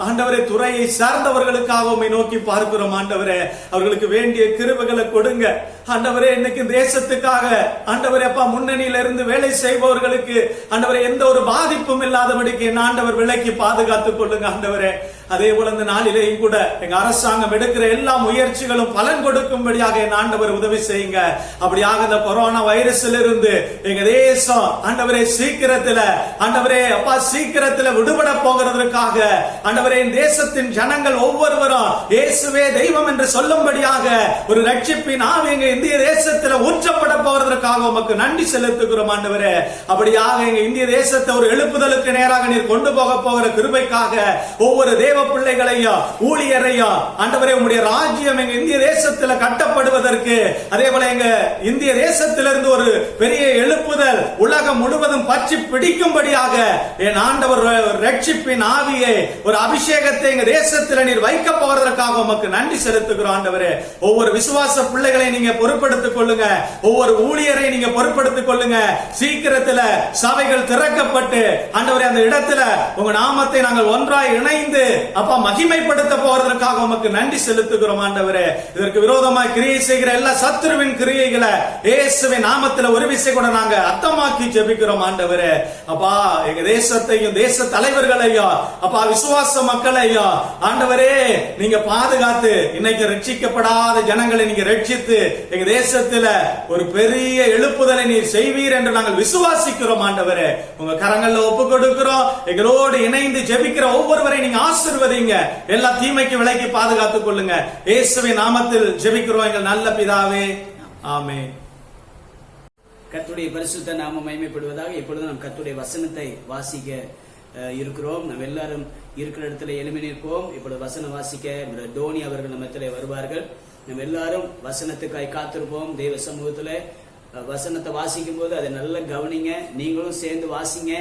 ஆண்டவரே துறையை சார்ந்தவர்களுக்காக உம்மை நோக்கி பார்க்கிறோம் ஆண்டவரே. அவர்களுக்கு வேண்டிய கிருபைகளை கொடுங்க ஆண்டவரே. இன்னைக்கு தேசத்துக்காக ஆண்டவரே அப்பா முன்னணியில இருந்து வேலை செய்பவர்களுக்கு ஆண்டவரே எந்த ஒரு பாதிப்பும் இல்லாதபடிக்கு என் ஆண்டவர் விலக்கி பாதுகாத்துக் கொள்ளுங்க ஆண்டவரே. அதே போல இந்த நாளிலேயும் கூட எங்க அரசாங்கம் எடுக்கிற எல்லா முயற்சிகளும் பலன் கொடுக்கும்படியாக என் ஆண்டவர் உதவி செய்யுங்க. அப்படியாக இந்த கொரோனா வைரஸ்ல இருந்து எங்க தேசம் ஆண்டவரே சீக்கிரத்துல ஆண்டவரே அப்பா சீக்கிரத்துல விடுபட போகிறதற்காக ஆண்டவரே தேசத்தின் ஜனங்கள் ஒவ்வொருவரும் இயேசுவே தெய்வம் என்று சொல்லும்படியாக ஒரு ரட்சிப்பின் ஆவி எங்க இந்திய தேசத்துல ஊற்றப்பட போகிறதற்காக உமக்கு நன்றி செலுத்துகிறோம் ஆண்டவரே. அப்படியாக எங்க இந்திய தேசத்தை ஒரு எழுப்புதலுக்கு நேராக நீர் கொண்டு போக போகிற கிருபைக்காக ஒவ்வொரு தேவ பிள்ளைகளையும் ஊழியரையும் ஆண்டவரே உம்முடைய ராஜ்யம் எங்க இந்திய தேசத்துல கட்டப்படுவதற்கு அதே போல எங்க இந்திய தேசத்திலிருந்து ஒரு பெரிய எழுப்புதல் உலகம் முழுவதும் பற்றி பிடிக்கும்படியாக என் ஆண்டவர் ரட்சிப்பின் ஆவியை ஒரு அபிஷேகத்தை எங்க தேசத்தில் நீர் வைக்க போகிறதற்காக உமக்கு நன்றி செலுத்துகிறோம் ஆண்டவரே. ஒவ்வொரு விசுவாச பிள்ளைகளை நீங்க பொறுப்படுத்திக் கொள்ளுங்க, ஒவ்வொரு ஊழியரை நீங்க பொறுப்படுத்திக் கொள்ளுங்க. சீக்கிரத்துல சபைகள் திறக்கப்பட்டு ஆண்டவரே அந்த இடத்துல உங்க நாமத்தை நாங்கள் ஒன்றாய் இணைந்து அப்பா மகிமைப்படுத்த போவதற்காக உமக்கு நன்றி செலுத்துகிறோம் ஆண்டவரே. இதற்கு விரோதமாய் கிரியை செய்கிற எல்லா சத்துருவின் கிரியைகளை இயேசுவின் நாமத்துல ஒரு விஷயம் கூட நாங்க அர்த்தமாக்கி ஜெபிக்கிறோம் ஆண்டவரே. அப்பா எங்க தேசத்தையும் தேச தலைவர்களையும் அப்பா விசுவாச மக்களையும் ஆண்டவரே நீங்க பாதுகாத்து இன்னைக்கு ரட்சிக்கப்படாத ஜனங்களை நீங்க ரட்சித்து எங்க தேசத்துல ஒரு பெரிய எழுப்புதலை நீர் செய்வீர் என்று நாங்கள் விசுவாசிக்கிறோம் ஆண்டவரே. உங்க கரங்கள்ல ஒப்பு கொடுக்கிறோம். எங்களோடு இணைந்து ஜெபிக்கிற ஒவ்வொருவரை நீங்க ஆசீர்வதிங்க, எல்லா தீமைக்கு விலக்கி பாதுகாத்துக் கொள்ளுங்க. இயேசுவின் நாமத்தில் ஜெபிக்கிறோம் எங்கள் நல்ல பிதாவே, ஆமென்.
கர்த்தருடைய பரிசுத்த நாமம் மகிமைப்படுவதாக. இப்பொழுது நாம் கர்த்தருடைய வசனத்தை வாசிக்க இருக்கிறோம். நம்ம எல்லாரும் இருக்கிற இடத்துல எழுமி நிற்போம். இப்பொழுது வசனம் வாசிக்க டோனி அவர்கள் நம்ம இடத்துல வருவார்கள். நம்ம எல்லாரும் வசனத்துக்காய் காத்திருப்போம். தெய்வ சமூகத்துல வசனத்தை வாசிக்கும் போது அதை நல்லா கவனிங்க, நீங்களும் சேர்ந்து வாசிங்க.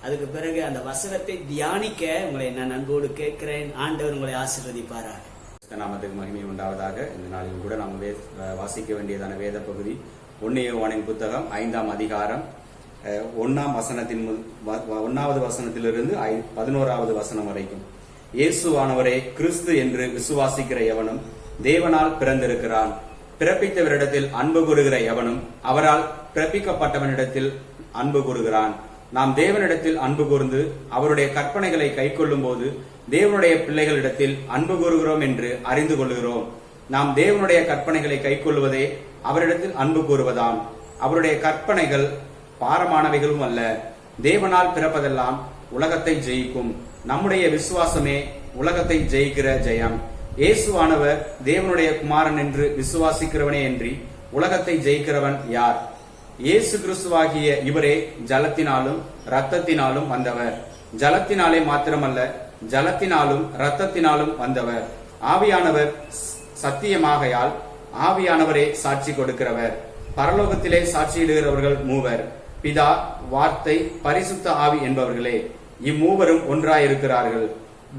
அதுக்கு பிறகு அந்த வசனத்தை தியானிக்க உங்களை நான் அன்போடு கேட்கிறேன். ஆண்டவர் உங்களை ஆசீர்வதிப்பாராக.
நாமத்துக்கு மகிமை உண்டாவதாக. இந்த நாளில் கூட நாம் வாசிக்க வேண்டியதான வேத பகுதி 1 யோவானின் புத்தகம் 5ஆம் அதிகாரம் 1வது வசனத்திலிருந்து 11வது வசனம் வரைக்கும். இயேசுவானவரே கிறிஸ்து என்று விசுவாசிக்கிற எவனும் தேவனால் பிறந்திருக்கிறான். பிறப்பித்தவரிடத்தில் அன்பு கூறுகிற எவனும் அவரால் பிறப்பிக்கப்பட்டவனிடத்தில் அன்பு கூறுகிறான். நாம் தேவனிடத்தில் அன்பு கூர்ந்து அவருடைய கற்பனைகளை கைக்கொள்ளும் போது தேவனுடைய பிள்ளைகளிடத்தில் அன்பு கூறுகிறோம் என்று அறிந்து கொள்கிறோம். நாம் தேவனுடைய கற்பனைகளை கைக்கொள்வதே அவரிடத்தில் அன்பு கூறுவதாம். அவருடைய கற்பனைகள் பாரமானவைகளும் அல்ல. தேவனால் பிறப்பதெல்லாம் உலகத்தை ஜெயிக்கும். நம்முடைய விசுவாசமே உலகத்தை ஜெயிக்கிற ஜெயம். இயேசுவானவர் தேவனுடைய குமாரன் என்று விசுவாசிக்கிறவனே அன்றி உலகத்தை ஜெயிக்கிறவன் யார்? இயேசு கிறிஸ்துவாகிய இவரே ஜலத்தினாலும் இரத்தத்தினாலும் வந்தவர். ஜலத்தினாலே மாத்திரமல்ல, ஜலத்தினாலும் இரத்தத்தினாலும் வந்தவர். ஆவியானவர் சத்தியமாகையால் ஆவியானவரே சாட்சி கொடுக்கிறவர். பரலோகத்திலே சாட்சியிடுகிறவர்கள் மூவர், பிதா, வார்த்தை, பரிசுத்த ஆவி என்பவர்களே. இம்மூவரும் ஒன்றாயிருக்கிறார்கள்.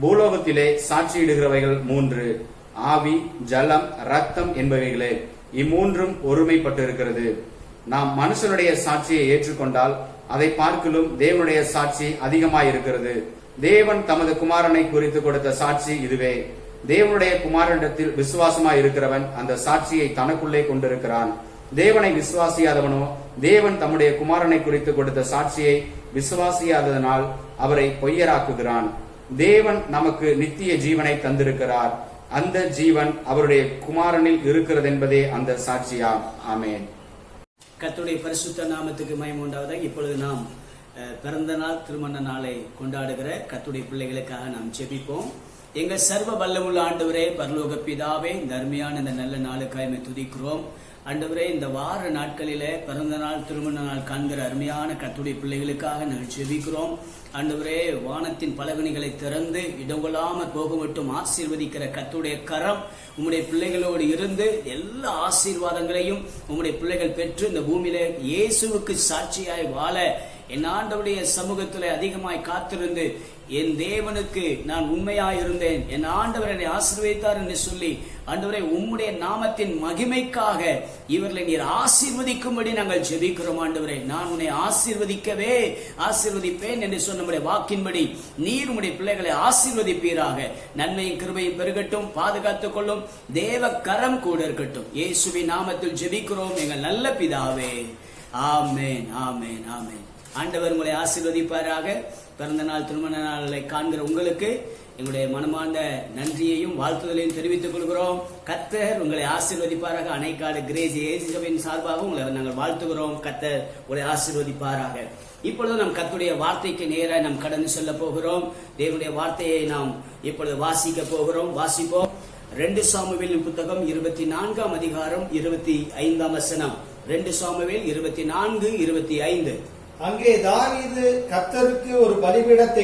பூலோகத்திலே சாட்சியிடுகிறவைகள் 3, ஆவி, ஜலம், ரத்தம் என்பவைகளே. இம்மூன்றும் ஒருமைப்பட்டிருக்கிறது. நாம் மனுஷனுடைய சாட்சியை ஏற்றுக்கொண்டால் அதை பார்க்கிலும் தேவனுடைய சாட்சி அதிகமாய் இருக்கிறது. தேவன் தமது குமாரனை குறித்து கொடுத்த சாட்சி இதுவே. தேவனுடைய குமாரனிடத்தில் விசுவாசமாய் இருக்கிறவன் அந்த சாட்சியை தனக்குள்ளே கொண்டிருக்கிறான். தேவனை விசுவாசியாதவனோ தேவன் தம்முடைய குமாரனை குறித்து கொடுத்த சாட்சியை விசுவாசியாததனால் அவரை பொய்யராக்குகிறான். தேவன் நமக்கு நித்திய ஜீவனை தந்திருக்கிறார். அந்த ஜீவன் அவருடைய குமாரனில் இருக்கிறது என்பதே அந்த சாட்சியாம். ஆமென்.
கர்த்தருடைய பரிசுத்த நாமத்துக்கு மகிமை உண்டாவதாக. இப்பொழுது நாம் பிறந்த நாள் திருமண நாளை கொண்டாடுகிற கர்த்தருடைய பிள்ளைகளுக்காக நாம் ஜெபிப்போம். எங்கள் சர்வ வல்லமுள்ள ஆண்டவரே, பரலோக பிதாவே, இந்த அருமையான இந்த நல்ல நாளுக்காக துதிக்கிறோம். ஆண்டவரே, இந்த வார நாட்களிலே பிறந்த நாள் திருமண நாள் காண்கிற அருமையான கர்த்தருடைய பிள்ளைகளுக்காக நாங்கள் ஜெபிக்கிறோம். ஆண்டவரே, வானத்தின் பலகணிகளை திறந்து இடங்கொள்ளாமல் போக மட்டும் ஆசீர்வதிக்கிற கர்த்தருடைய கரம் உம்முடைய பிள்ளைகளோடு இருந்து எல்லா ஆசீர்வாதங்களையும் உம்முடைய பிள்ளைகள் பெற்று இந்த பூமியில இயேசுவுக்கு சாட்சியாய் வாழ என் ஆண்டவருடைய சமூகத்திலே அதிகமாய் காத்திருந்து என் தேவனுக்கு நான் உண்மையாய் இருந்தேன், என் ஆண்டவர் என்னை ஆசீர்வதித்தார் என்று சொல்லி ஆண்டவரே உம்முடைய நாமத்தின் மகிமைக்காக இவர்களை நீர் ஆசீர்வதிக்கும்படி நாங்கள் ஜெபிக்கிறோம். ஆண்டவரே, நான் உன்னை ஆசீர்வதிப்பேன் என்று சொன்ன வாக்கின்படி நீர் உம்முடைய பிள்ளைகளை ஆசீர்வதிப்பீராக. நன்மையும் கிருபையும் பெருகட்டும், பாதுகாத்துக் கொள்ளும், தேவ கரம் கூட இருக்கட்டும். இயேசுவின் நாமத்தில் ஜெபிக்கிறோம் எங்கள் நல்ல பிதாவே. ஆமென், ஆமென், ஆமென். ஆண்டவர் உங்களை ஆசீர்வதிப்பாராக. பிறந்த நாள் திருமண நாளை காண்கிற உங்களுக்கு எங்களுடைய மனமார்ந்த நன்றியையும் வாழ்த்துதலையும் தெரிவித்துக் கொள்கிறோம். கர்த்தர் உங்களை ஆசீர்வதிப்பாராக. அணைக்காடு கிரேஸ் ஏசிசபையின் சார்பாக உங்களை நாங்கள் வாழ்த்துகிறோம். கர்த்தர் உங்களை ஆசீர்வதிப்பாராக. இப்பொழுது நம் கர்த்தருடைய வார்த்தைக்கு நேராக நாம் கடந்து செல்ல போகிறோம். தேவனுடைய வார்த்தையை நாம் இப்பொழுது வாசிக்க போகிறோம். வாசிப்போம். 2 சாமுவேலின் புத்தகம் 24ஆம் அதிகாரம் 25ஆம் வசனம். 2 சாமுவேல் 24:25.
அங்கே தாவீது கர்த்தருக்கு ஒரு பலிபீடத்தை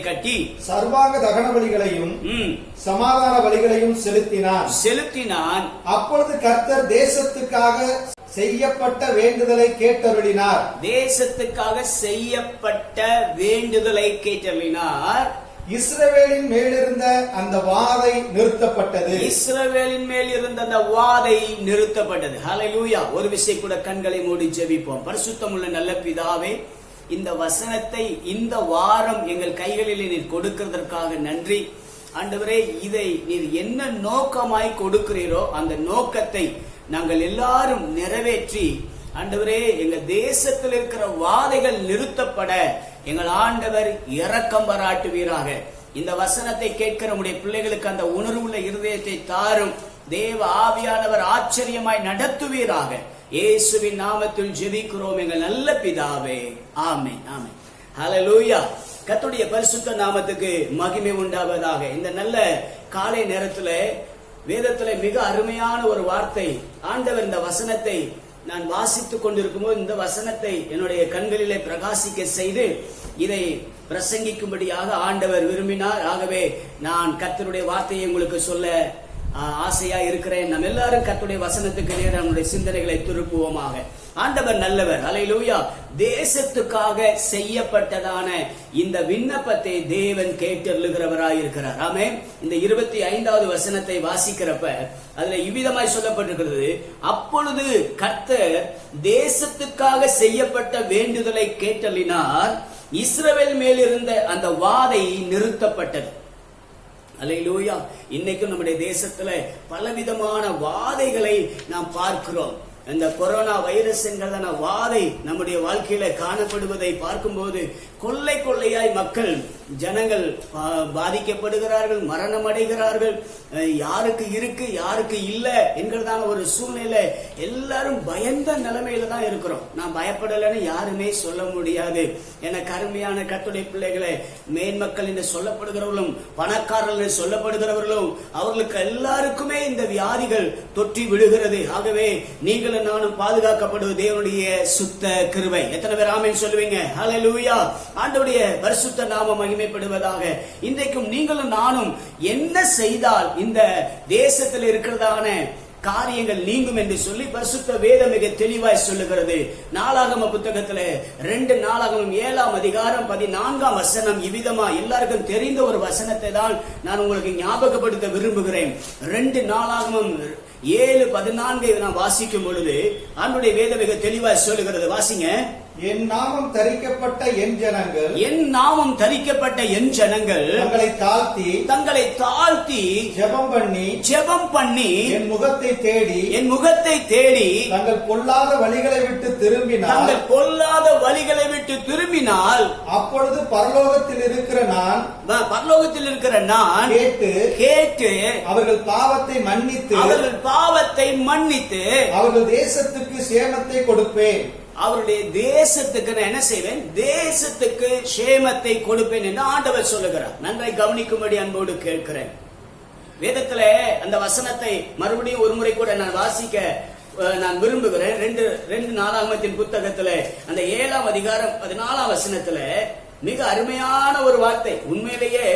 கட்டி சர்வாங்க தகன பலிகளையும் சமாதான பலிகளையும் செலுத்தினான். அப்பொழுது கர்த்தர் தேசத்துக்காக செய்யப்பட்ட வேண்டுதலை கேட்டருளினார். இஸ்ரவேலின் மேலிருந்த அந்த வாதை நிறுத்தப்பட்டது. ஹல்லேலூயா. ஒரு விசை கூட கண்களை மூடி ஜெபிப்போம். பரிசுத்தமுள்ள நல்ல பிதாவே, இந்த வசனத்தை இந்த வாரம் எங்கள் கைகளில் நீர் கொடுக்கிறதற்காக நன்றி. ஆண்டவரே, இதை நீர் என்ன நோக்கமாய் கொடுக்கிறீரோ அந்த நோக்கத்தை நாங்கள் எல்லாரும் நிறைவேற்றி ஆண்டவரே எங்கள் தேசத்தில் இருக்கிற வாதைகள் நிறுத்தப்பட எங்கள் ஆண்டவர் இரக்கம் பாராட்டுவீராக. இந்த வசனத்தை கேட்கிற உடைய பிள்ளைகளுக்கு அந்த உணர்வுள்ள இருதயத்தை தாரும். தேவ ஆவியானவர் ஆச்சரியமாய் நடத்துவீராக. இயேசுவின் நாமத்தில் ஜெபிக்கிறோம் எங்கள் நல்ல பிதாவே. ஆமென், ஆமென். ஹல்லேலூயா. கர்த்தருடைய பரிசுத்த நாமத்துக்கு மகிமை உண்டாவதாக. இந்த நல்ல காலை நேரத்துல வேதத்துல மிக அருமையான ஒரு வார்த்தை. ஆண்டவர் இந்த வசனத்தை நான் வாசித்துக் கொண்டிருக்கும் போது இந்த வசனத்தை என்னுடைய கண்களிலே பிரகாசிக்க செய்து இதை பிரசங்கிக்கும்படியாக ஆண்டவர் விரும்பினார். ஆகவே நான் கர்த்தருடைய வார்த்தையை உங்களுக்கு சொல்ல ஆசையா இருக்கிறேன். நம்ம எல்லாரும் கர்த்தருடைய வசனத்துக்கு நேர நம்முடைய சிந்தனைகளை திருப்புவோமாக. ஆண்டவர் நல்லவர். ஹல்லேலூயா. தேசத்துக்காக செய்யப்பட்டதான இந்த விண்ணப்பத்தை தேவன் கேட்டருளுகிறவராய் இருக்கிறார். ஆமென். இந்த 25வது வசனத்தை வாசிக்கிறப்ப அதுல இவ்விதமாய் சொல்லப்பட்டிருக்கிறது. அப்பொழுது கர்த்தர் தேசத்துக்காக செய்யப்பட்ட வேண்டுதலை கேட்டருளினார். இஸ்ரவேல் மேலிருந்த அந்த வாதை நிறுத்தப்பட்டது. அல்லேலூயா. இன்னைக்கும் நம்முடைய தேசத்துல பலவிதமான வாதைகளை நாம் பார்க்கிறோம். இந்த கொரோனா வைரஸ் என்கிறதான வாதை நம்முடைய வாழ்க்கையில காணப்படுவதை பார்க்கும்போது கொள்ளை கொள்ளையாய் மக்கள் ஜனங்கள் பாதிக்கப்படுகிறார்கள், மரணம் அடைகிறார்கள். யாருக்கு இருக்கு யாருக்கு இல்ல என்கிறதான ஒரு சூழ்நிலை. எல்லாரும் பயந்த நிலைமையில தான் இருக்கிறோம். நான் பயப்படலைன்னு யாருமே சொல்ல முடியாது. என கருமையான கர்த்தருடைய பிள்ளைகளை, மேன்மக்கள் என்று சொல்லப்படுகிறவர்களும் பணக்காரர்கள் என்று சொல்லப்படுகிறவர்களும் அவர்களுக்கு எல்லாருக்குமே இந்த வியாதிகள் தொற்றி விடுகிறது. ஆகவே நீங்களும் நானும் பாதுகாக்கப்படுவது தேவனுடைய சுத்த கிருபை. எத்தனை பேர் ஆமென் சொல்லுவீங்க? ஹல்லேலூயா. ஆண்டவருடைய பரிசுத்த நாமம் மகிமைப்படுவதாக. இன்றைக்கும் நீங்களும் நானும் என்ன செய்தால் இந்த தேசத்தில் இருக்கிறதான காரியங்கள் நீங்கும் என்று சொல்லி பரிசுத்த வேதம் மிக தெளிவாய் சொல்லுகிறது. நாளாகம புத்தகத்தில் 2 நாளாகமம் 7ஆம் அதிகாரம் 14ஆம் வசனம் இவ்விதமா எல்லாருக்கும் தெரிந்த ஒரு வசனத்தை தான் நான் உங்களுக்கு ஞாபகப்படுத்த விரும்புகிறேன். 2 நாளாகமம் 7:14 நான் வாசிக்கும் பொழுது ஆண்டவருடைய வேதம் மிக தெளிவாக சொல்லுகிறது. வாசிங்க.
என் நாமம் தரிக்கப்பட்ட என் ஜனங்கள்,
என் நாமம் தரிக்கப்பட்ட என் ஜனங்கள் தங்களை தாழ்த்தி ஜெபம் பண்ணி என் முகத்தை தேடி
தங்கள் பொல்லாத வழிகளை விட்டு திரும்பினால்
அப்பொழுது
பரலோகத்தில் இருக்கிற நான்
கேட்டு
அவர்கள் பாவத்தை மன்னித்து அவர்கள் தேசத்துக்கு சேமத்தை கொடுப்பேன்.
அவருடைய தேசத்துக்கு நான் என்ன செய்வேன்? தேசத்துக்கு சேமத்தை கொடுப்பேன் என்று ஆண்டவர் சொல்லுகிறார். நன்றாய் கவனிக்கும்படி அன்போடு கேட்கிறேன். வேதத்திலே அந்த வசனத்தை மறுபடியும் ஒரு முறை கூட நான் வாசிக்க நான் விரும்புகிறேன். 2 நாளாகமத்தின் புத்தகத்திலே அந்த 7ஆம் அதிகாரம் 14ஆம் வசனத்துல மிக அருமையான ஒரு வார்த்தை. உண்மையிலேயே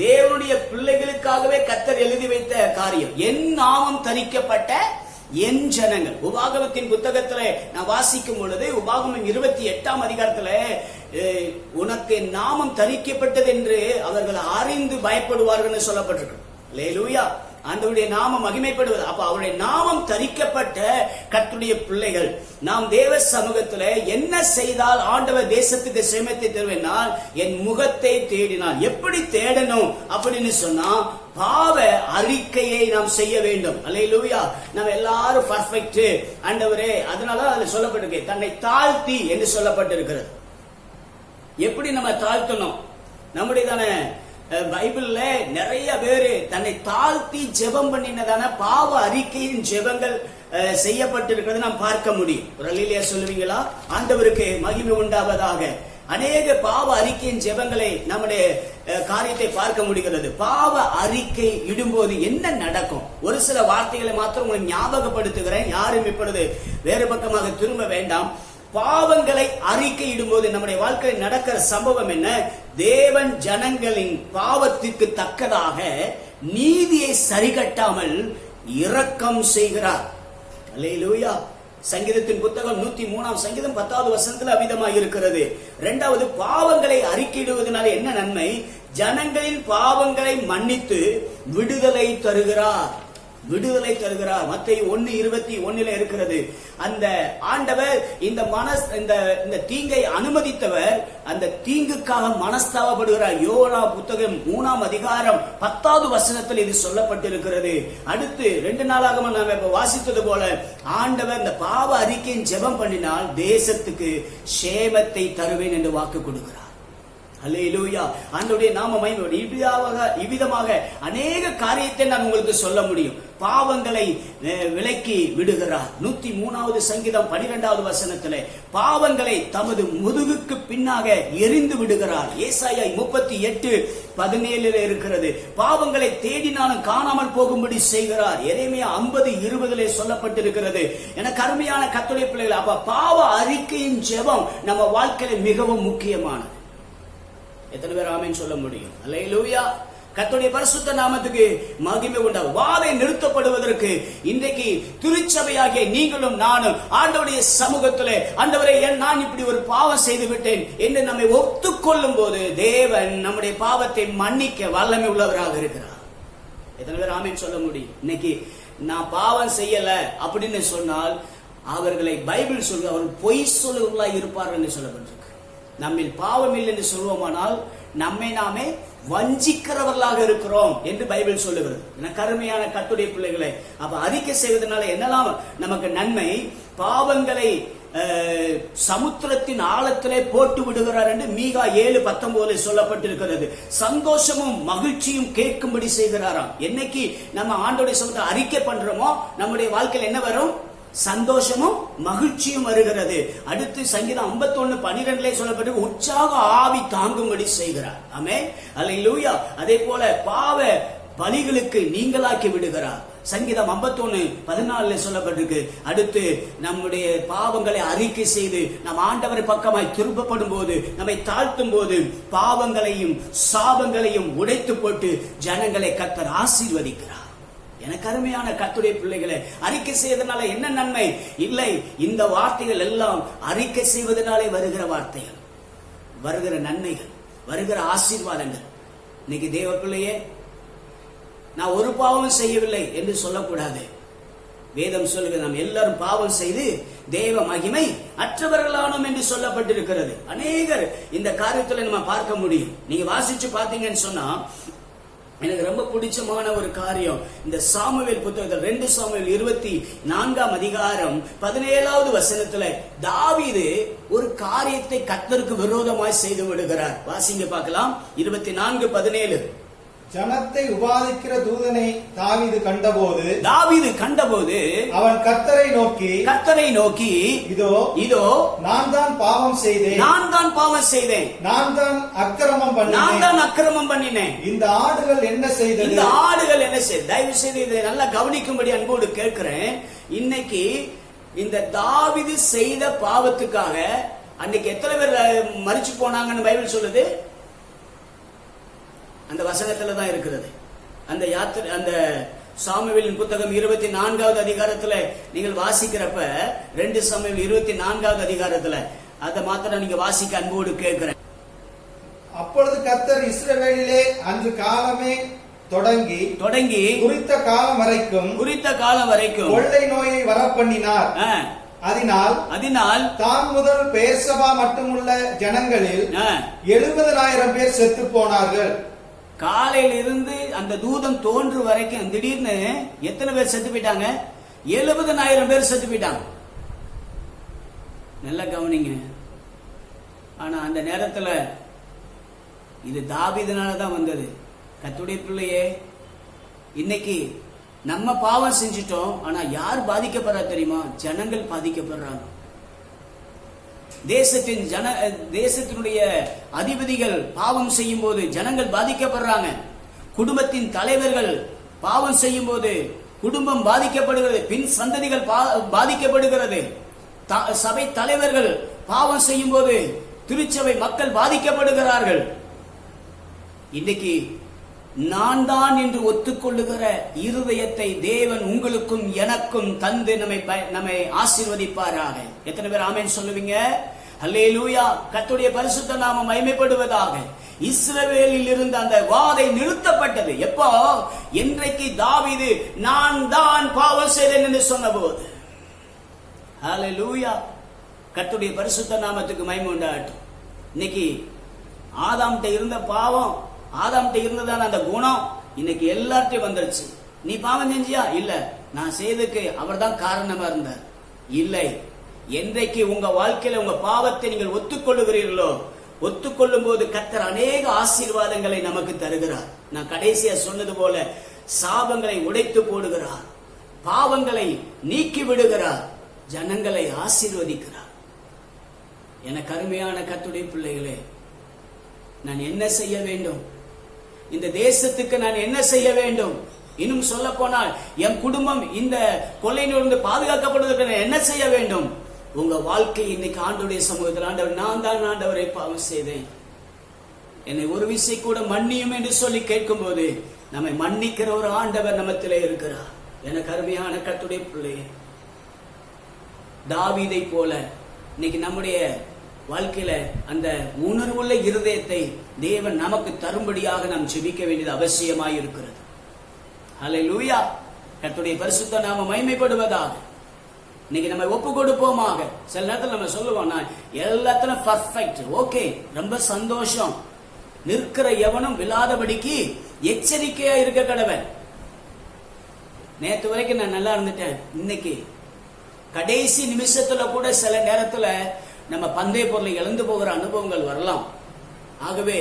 தேவனுடைய பிள்ளைகளுக்காகவே கர்த்தர் எழுதி வைத்த காரியம். என் நாமம் தரிக்கப்பட்ட என் ஜனங்கள். உபாகமத்தின் புத்தகத்திலே நான் வாசிக்கும் பொழுது உபாகமம் 28ஆம் அதிகாரத்துல உனக்கு நாமம் தரிக்கப்பட்டது என்று அவர்கள் அறிந்து பயப்படுவார்கள் சொல்லப்பட்டிருக்கு. அல்லேலூயா. ஆண்டவருடைய நாமம் மகிமைப்படுவது. அப்ப அவருடைய நாமம் தரிக்கப்பட்ட கர்த்தருடைய பிள்ளைகள் நாம் தேவ சமூகத்துல என்ன செய்தால் ஆண்டவர் தேசத்துக்கு சேமத்தை தருவேனால் என் முகத்தை தேடினால். எப்படி தேடணும் அப்படின்னு சொன்னா பாவ அறிக்கையை நாம் செய்ய வேண்டும். அல்லேலூயா. நம்ம எல்லாரும் பர்ஃபெக்ட் ஆண்டவரே. அதனால அதுல சொல்லப்பட்டிருக்கு தன்னை தாழ்த்தி என்று சொல்லப்பட்டிருக்கிறது. எப்படி நம்ம தாழ்த்தணும்? நம்முடைய தானே பைபிள்ல நிறைய பேரு தன்னை தாழ்த்தி ஜெபம் பண்ணினதான பாவ அறிக்கையின் ஜெபங்கள் செய்யப்பட்டிருக்கிறது நாம் பார்க்க முடியும். ஒரு அல்லேலூயா சொல்லுவீங்களா? ஆண்டவருக்கு மகிமை உண்டாவதாக. அநேக பாவ அறிக்கையின் ஜெபங்களை நம்முடைய காரியத்தை பார்க்க முடிகிறது. பாவ அறிக்கை இடும்போது என்ன நடக்கும்? ஒரு சில வார்த்தைகளை மாத்திரம் உங்களுக்கு ஞாபகப்படுத்துகிறேன். யாரும் இப்பொழுது வேறு பக்கமாக திரும்ப வேண்டாம். பாவங்களை அறிக்கை இடும்போது நம்முடைய வாழ்க்கையில் நடக்கிற சம்பவம் என்ன? தேவன் ஜனங்களின் பாவத்திற்கு தக்கதாக நீதியை சரிகட்டாமல் இரக்கம் செய்கிறார். அல்லேலூயா. சங்கீதத்தின் புத்தகம் 103ஆம் சங்கீதம் 10வது வசனத்தில் அவிதமாக இருக்கிறது. 2வது பாவங்களை அறிக்கையிடுவதனால என்ன நன்மை? ஜனங்களின் பாவங்களை மன்னித்து விடுதலை தருகிறார். மத்தேயு 1:21 இருக்கிறது. அந்த ஆண்டவர் இந்த தீங்கை அனுமதித்தவர் அந்த தீங்குக்காக மனஸ்தாபப்படுகிறார். யோனா புத்தகம் 3ஆம் அதிகாரம் 10வது வசனத்தில் இது சொல்லப்பட்டிருக்கிறது. அடுத்து 2 நாளாகமம் நாம் இப்ப வாசித்தது போல ஆண்டவர் இந்த பாவ அறிக்கையின் ஜெபம் பண்ணினால் தேசத்துக்கு சேமத்தை தருவேன் என்று வாக்கு கொடுக்கிறார். அல்லேலூயா. ஆண்டவருடைய நாம மகிமைப்படும். இவ்விதமாக அநேக காரியத்தை நான் உங்களுக்கு சொல்ல முடியும். பாவங்களை விலக்கி விடுகிறார். 103வது சங்கீதம் 12வது வசனத்திலே பாவங்களை தமது முதுகுக்கு பின்னாக எரிந்து விடுகிறார். ஏசாயா 38:17 இருக்கிறது. பாவங்களை தேடினாலும் காணாமல் போகும்படி செய்கிறார். எரேமியா 50:20 சொல்லப்பட்டிருக்கிறது. எனக்கு அருமையான கர்த்தருடைய பிள்ளைகள், அப்ப பாவ அறிக்கையின் ஜெபம் நம்ம வாழ்க்கையில மிகவும் முக்கியமானது. எத்தனை பேர் ஆமென் சொல்ல முடியும்? அல்லேலூயா. கர்த்தருடைய பரிசுத்த நாமத்துக்கு மகிமை உண்டாகும். வாதை நிறுத்தப்படுவதற்கு இன்றைக்கு திருச்சபையாகிய நீங்களும் நானும் ஆண்டவருடைய சமூகத்திலே ஆண்டவரே நான் இப்படி ஒரு பாவம் செய்து விட்டேன் என்று நம்மை ஒத்துக்கொள்ளும் போது தேவன் நம்முடைய பாவத்தை மன்னிக்க வல்லமை உள்ளவராக இருக்கிறார். எத்தனை பேர் ஆமென் சொல்ல முடியும்? இன்னைக்கு நான் பாவம் செய்யல அப்படின்னு சொன்னால் அவர்களை பைபிள் சொல்ல அவர்கள் பொய் சொல்லுவர்களா இருப்பார்கள் என்று சொல்லப்பட்டிருக்கு. நம்மில் பாவம் இல்லை என்று சொல்வோமானால் நம்மை நாமே வஞ்சிக்கிறவர்களாக இருக்கிறோம் என்று பைபிள் சொல்லுகிறது. எனக்கு அருமையான கர்த்தருடைய பிள்ளைகளை, அப்ப அறிக்கை செய்வதனால என்னெல்லாம் நமக்கு நன்மை? பாவங்களை சமுத்திரத்தின் ஆழத்திலே போட்டு விடுகிறார் என்று மீகா 7:19 சொல்லப்பட்டிருக்கிறது. சந்தோஷமும் மகிழ்ச்சியும் கேட்கும்படி செய்கிறாராம். என்னைக்கு நம்ம ஆண்டவருடைய சமூகத்தை அறிக்கை பண்றோமோ நம்முடைய வாழ்க்கையில் என்ன வரும்? சந்தோஷமும் மகிழ்ச்சியும் வருகிறது. அடுத்து சங்கீதம் 51:12 சொல்லப்பட்டு உற்சாக ஆவி தாங்கும்படி செய்கிறார். ஆமென். அல்லேலூயா. அதே போல பாவ பலிகளுக்கு நீங்களாக்கி விடுகிறார். சங்கீதம் 51:14 சொல்லப்பட்டிருக்கு. அடுத்து நம்முடைய பாவங்களை அறிக்கை செய்து நம் ஆண்டவர் பக்கமாய் திருப்பப்படும் போது நம்மை தாழ்த்தும் போது பாவங்களையும் சாபங்களையும் உடைத்து போட்டு ஜனங்களை கர்த்தர் ஆசீர்வதிக்கிறார். எனக்கு அருமையான கர்த்தருடைய பிள்ளைகளை, அறிக்கை செய்வதனால என்ன நன்மை? இல்லை, இந்த வார்த்தைகள் எல்லாம் அறிக்கை செய்வதனாலே வருகிற வார்த்தைகள், வருகிற நன்மைகள், வருகிற ஆசீர்வாதங்கள். இன்னைக்கு தேவ பிள்ளையே, நான் ஒரு பாவம் செய்யவில்லை என்று சொல்லக்கூடாது. வேதம் சொல்லுகிறது நாம் எல்லாரும் பாவம் செய்து தேவ மகிமை அற்றவர்களானோம் என்று சொல்லப்பட்டிருக்கிறது. அநேகர் இந்த காரியத்துல நம்ம பார்க்க முடியும். நீங்க வாசிச்சு பாத்தீங்கன்னு சொன்னா எனக்கு ரொம்ப பிடிச்சமான ஒரு காரியம் இந்த சாமுவேல் புத்தகத்தில் 2 சாமுவேல் 24ஆம் அதிகாரம் 17வது வசனத்துல தாவீது ஒரு காரியத்தை கர்த்தருக்கு விரோதமாய் செய்து விடுகிறார். வாசிங்க பார்க்கலாம். 24:17.
ஜனத்தை உபாதிக்கிற தூதனை தாவீது கண்டபோது அவன் கர்த்தரை நோக்கி இதோ நான் தான் பாவம் செய்தேன், நான் தான் அக்கிரமம் பண்ணினேன். இந்த ஆடுகள் என்ன செய்தது?
தயவு செய்து இதை நல்லா கவனிக்கும்படி அன்போடு கேட்கிறேன். இன்னைக்கு இந்த தாவீது செய்த பாவத்துக்காக அன்னைக்கு எத்தனை பேர் மரிச்சு போனாங்கன்னு பைபிள் சொல்லுது? அந்த வசனத்துல தான் இருக்கிறது. அந்த சாமுவேலின் புத்தகம் 24வது அதிகாரத்துல நீங்கள் வாசிக்கிறப்ப 2 சாமுவேல் 24வது அதிகாரத்துல அதை மாத்திரம் நீங்க வாசிக்க அன்போடு கேட்கிறேன்.
அப்பொழுது கர்த்தர் இஸ்ரவேலிலே அன்று காலமே தொடங்கி குறித்த காலம் வரைக்கும் கொள்ளை நோயை வரப்பண்ணினார். அதனால் தான் முதல் பெயர்சபா மட்டுமுள்ள ஜனங்களில் 70,000 பேர் செத்து போனார்கள்.
காலையில இருந்து அந்த தூதம் தோன்று வரைக்கும் திடீர்னு எத்தனை பேர் செத்து போயிட்டாங்க? 70,000 பேர் செத்து போயிட்டாங்க. நல்லா கவனிங்க. ஆனா அந்த நேரத்துல இது தாவீதுனாலதான் வந்தது. கர்த்தருடைய பிள்ளையே, இன்னைக்கு நம்ம பாவம் செஞ்சிட்டோம். ஆனா யார் பாதிக்கப்படுறா தெரியுமா? ஜனங்கள் பாதிக்கப்படுறாங்க. தேசத்தினுடைய அதிபதிகள் பாவம் செய்யும் போது ஜனங்கள் பாதிக்கப்படுறாங்க. குடும்பத்தின் தலைவர்கள் பாவம் செய்யும் போது குடும்பம் பாதிக்கப்படுகிறது, பின் சந்ததிகள் பாதிக்கப்படுகிறது. சபை தலைவர்கள் பாவம் செய்யும் போது திருச்சபை மக்கள் பாதிக்கப்படுகிறார்கள். இன்னைக்கு நான் தான் என்று ஒத்துக்கொள்ளுகிற இருதயத்தை தேவன் உங்களுக்கும் எனக்கும் தந்து நம்மை ஆசீர்வதிப்பாராக. எத்தனை பேர் ஆமென் சொல்லுவீங்க? அல்லேலூயா. கர்த்தருடைய பரிசுத்த நாமம் மகிமைப்படுவதாக. இஸ்ரவேலில் இருந்த அந்த வாதை நிறுத்தப்பட்டது. எப்போ? என்றைக்கு தாவீது நான் தான் பாவம் செய்தேன் என்று சொன்னபோது. அல்லேலூயா. கர்த்தருடைய பரிசுத்த நாமத்துக்கு மகிமை உண்டாகட்டும். இன்னைக்கு ஆதாம்கிட்ட இருந்த பாவம், ஆதாம்கிட்ட இருந்ததான அந்த குணம் இன்னைக்கு எல்லார்ட்டையும் வந்துருச்சு. நீ பாவம் செஞ்சியா? இல்ல, நான் செய்ததுக்கு அவர் தான் காரணமா இருந்தார். இல்லை, என்றைக்கு உங்க வாழ்க்கையில உங்க பாவத்தை நீங்கள் ஒத்துக்கொள்ளுகிறீர்களோ, ஒத்துக்கொள்ளும் போது கர்த்தர் அநேக ஆசீர்வாதங்களை நமக்கு தருகிறார். நான் கடைசியா சொன்னது போல சாபங்களை உடைத்து போடுகிறார், பாவங்களை நீக்கி விடுகிறார், ஜனங்களை ஆசீர்வதிக்கிறார். எனக்கு அருமையான கர்த்தருடைய பிள்ளைகளே, நான் என்ன செய்ய வேண்டும்? இந்த தேசத்துக்கு நான் என்ன செய்ய வேண்டும்? இன்னும் சொல்ல போனால் என் குடும்பம் இந்த கொள்ளையிலிருந்து பாதுகாக்கப்படுவதற்கு நான் என்ன செய்ய வேண்டும்? உங்க வாழ்க்கை இன்னைக்கு ஆண்டவருடைய சமூகத்தில், ஆண்டவர் நான் தான் ஆண்டவரை பாவம் செய்தேன், என்னை ஒரு விசை கூட மன்னியும் என்று சொல்லி கேட்கும் போது நம்மை மன்னிக்கிற ஒரு ஆண்டவர் நமத்திலே இருக்கிறார். எனக்கு அருமையான கர்த்தருடைய பிள்ளையே, தாவீதை போல இன்னைக்கு நம்முடைய வாழ்க்கையில அந்த உணர்வுள்ள இருதயத்தை தேவன் நமக்கு தரும்படியாக நாம் ஜெபிக்க வேண்டியது அவசியமாய் இருக்கிறது. ஹல்லேலூயா. கர்த்தருடைய பரிசுத்த நாமம் மகிமைப்படுவதாக. இன்னைக்கு நம்ம ஒப்பு கொடுப்போமாக. சில நேரத்தில் நம்ம சொல்லுவோம், நான் எல்லாத்திலும் பர்ஃபெக்ட், ஓகே, ரொம்ப சந்தோஷம், நிற்கிற எவனும் விழாதபடிக்கு எச்சரிக்கையா இருக்க கடவன். நேற்று வரைக்கும் நான் நல்லா இருந்துட்டேன், இன்னைக்கு கடைசி நிமிஷத்துல கூட சில நேரத்துல நம்ம பந்தய பொருளை இழந்து போகிற அனுபவங்கள் வரலாம். ஆகவே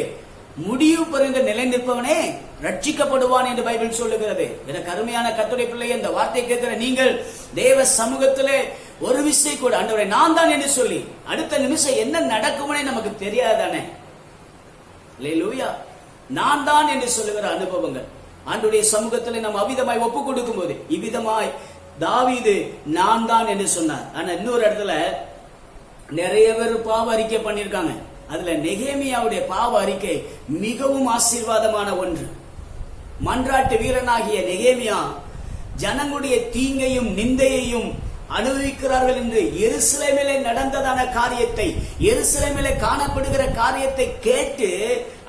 முடிவு பறிந்த நிலை நிற்பவனே ரட்சிக்கப்படுவான் என்று பைபிள் சொல்லுகிறது. எனக்கு அருமையான கர்த்தருடைய பிள்ளையை, இந்த வார்த்தை கேட்கிற நீங்கள் தேவ சமூகத்திலே ஒரு விசை கூட ஆண்டவரே நான் தான் என்று சொல்லி அடுத்த நிமிஷம் என்ன நடக்கும்னே நமக்கு தெரியாதானே. அல்லேலூயா. நான் தான் என்று சொல்லுகிற அனுபவங்கள் ஆண்டவருடைய சமூகத்திலே நாம் அவிதமாய் ஒப்பு கொடுக்கும் போது இவ்விதமாய் தாவீது நான் தான் என்று சொன்னார். ஆனா இன்னொரு இடத்துல நிறைய பேர் பாவ அறிக்கை பண்ணிருக்காங்க. அதுல நெகேமியாவுடைய பாவ அறிக்கை மிகவும் ஆசீர்வாதமான ஒன்று. மன்றாட்டு வீரனாகிய நெகேமியா ஜனங்களுடைய தீங்கையும் நிந்தையையும் அனுபவிக்கிறார்கள் என்று எருசலேமிலே நடந்ததான காரியத்தை, எருசலேமிலே காணப்படுகிற காரியத்தை கேட்டு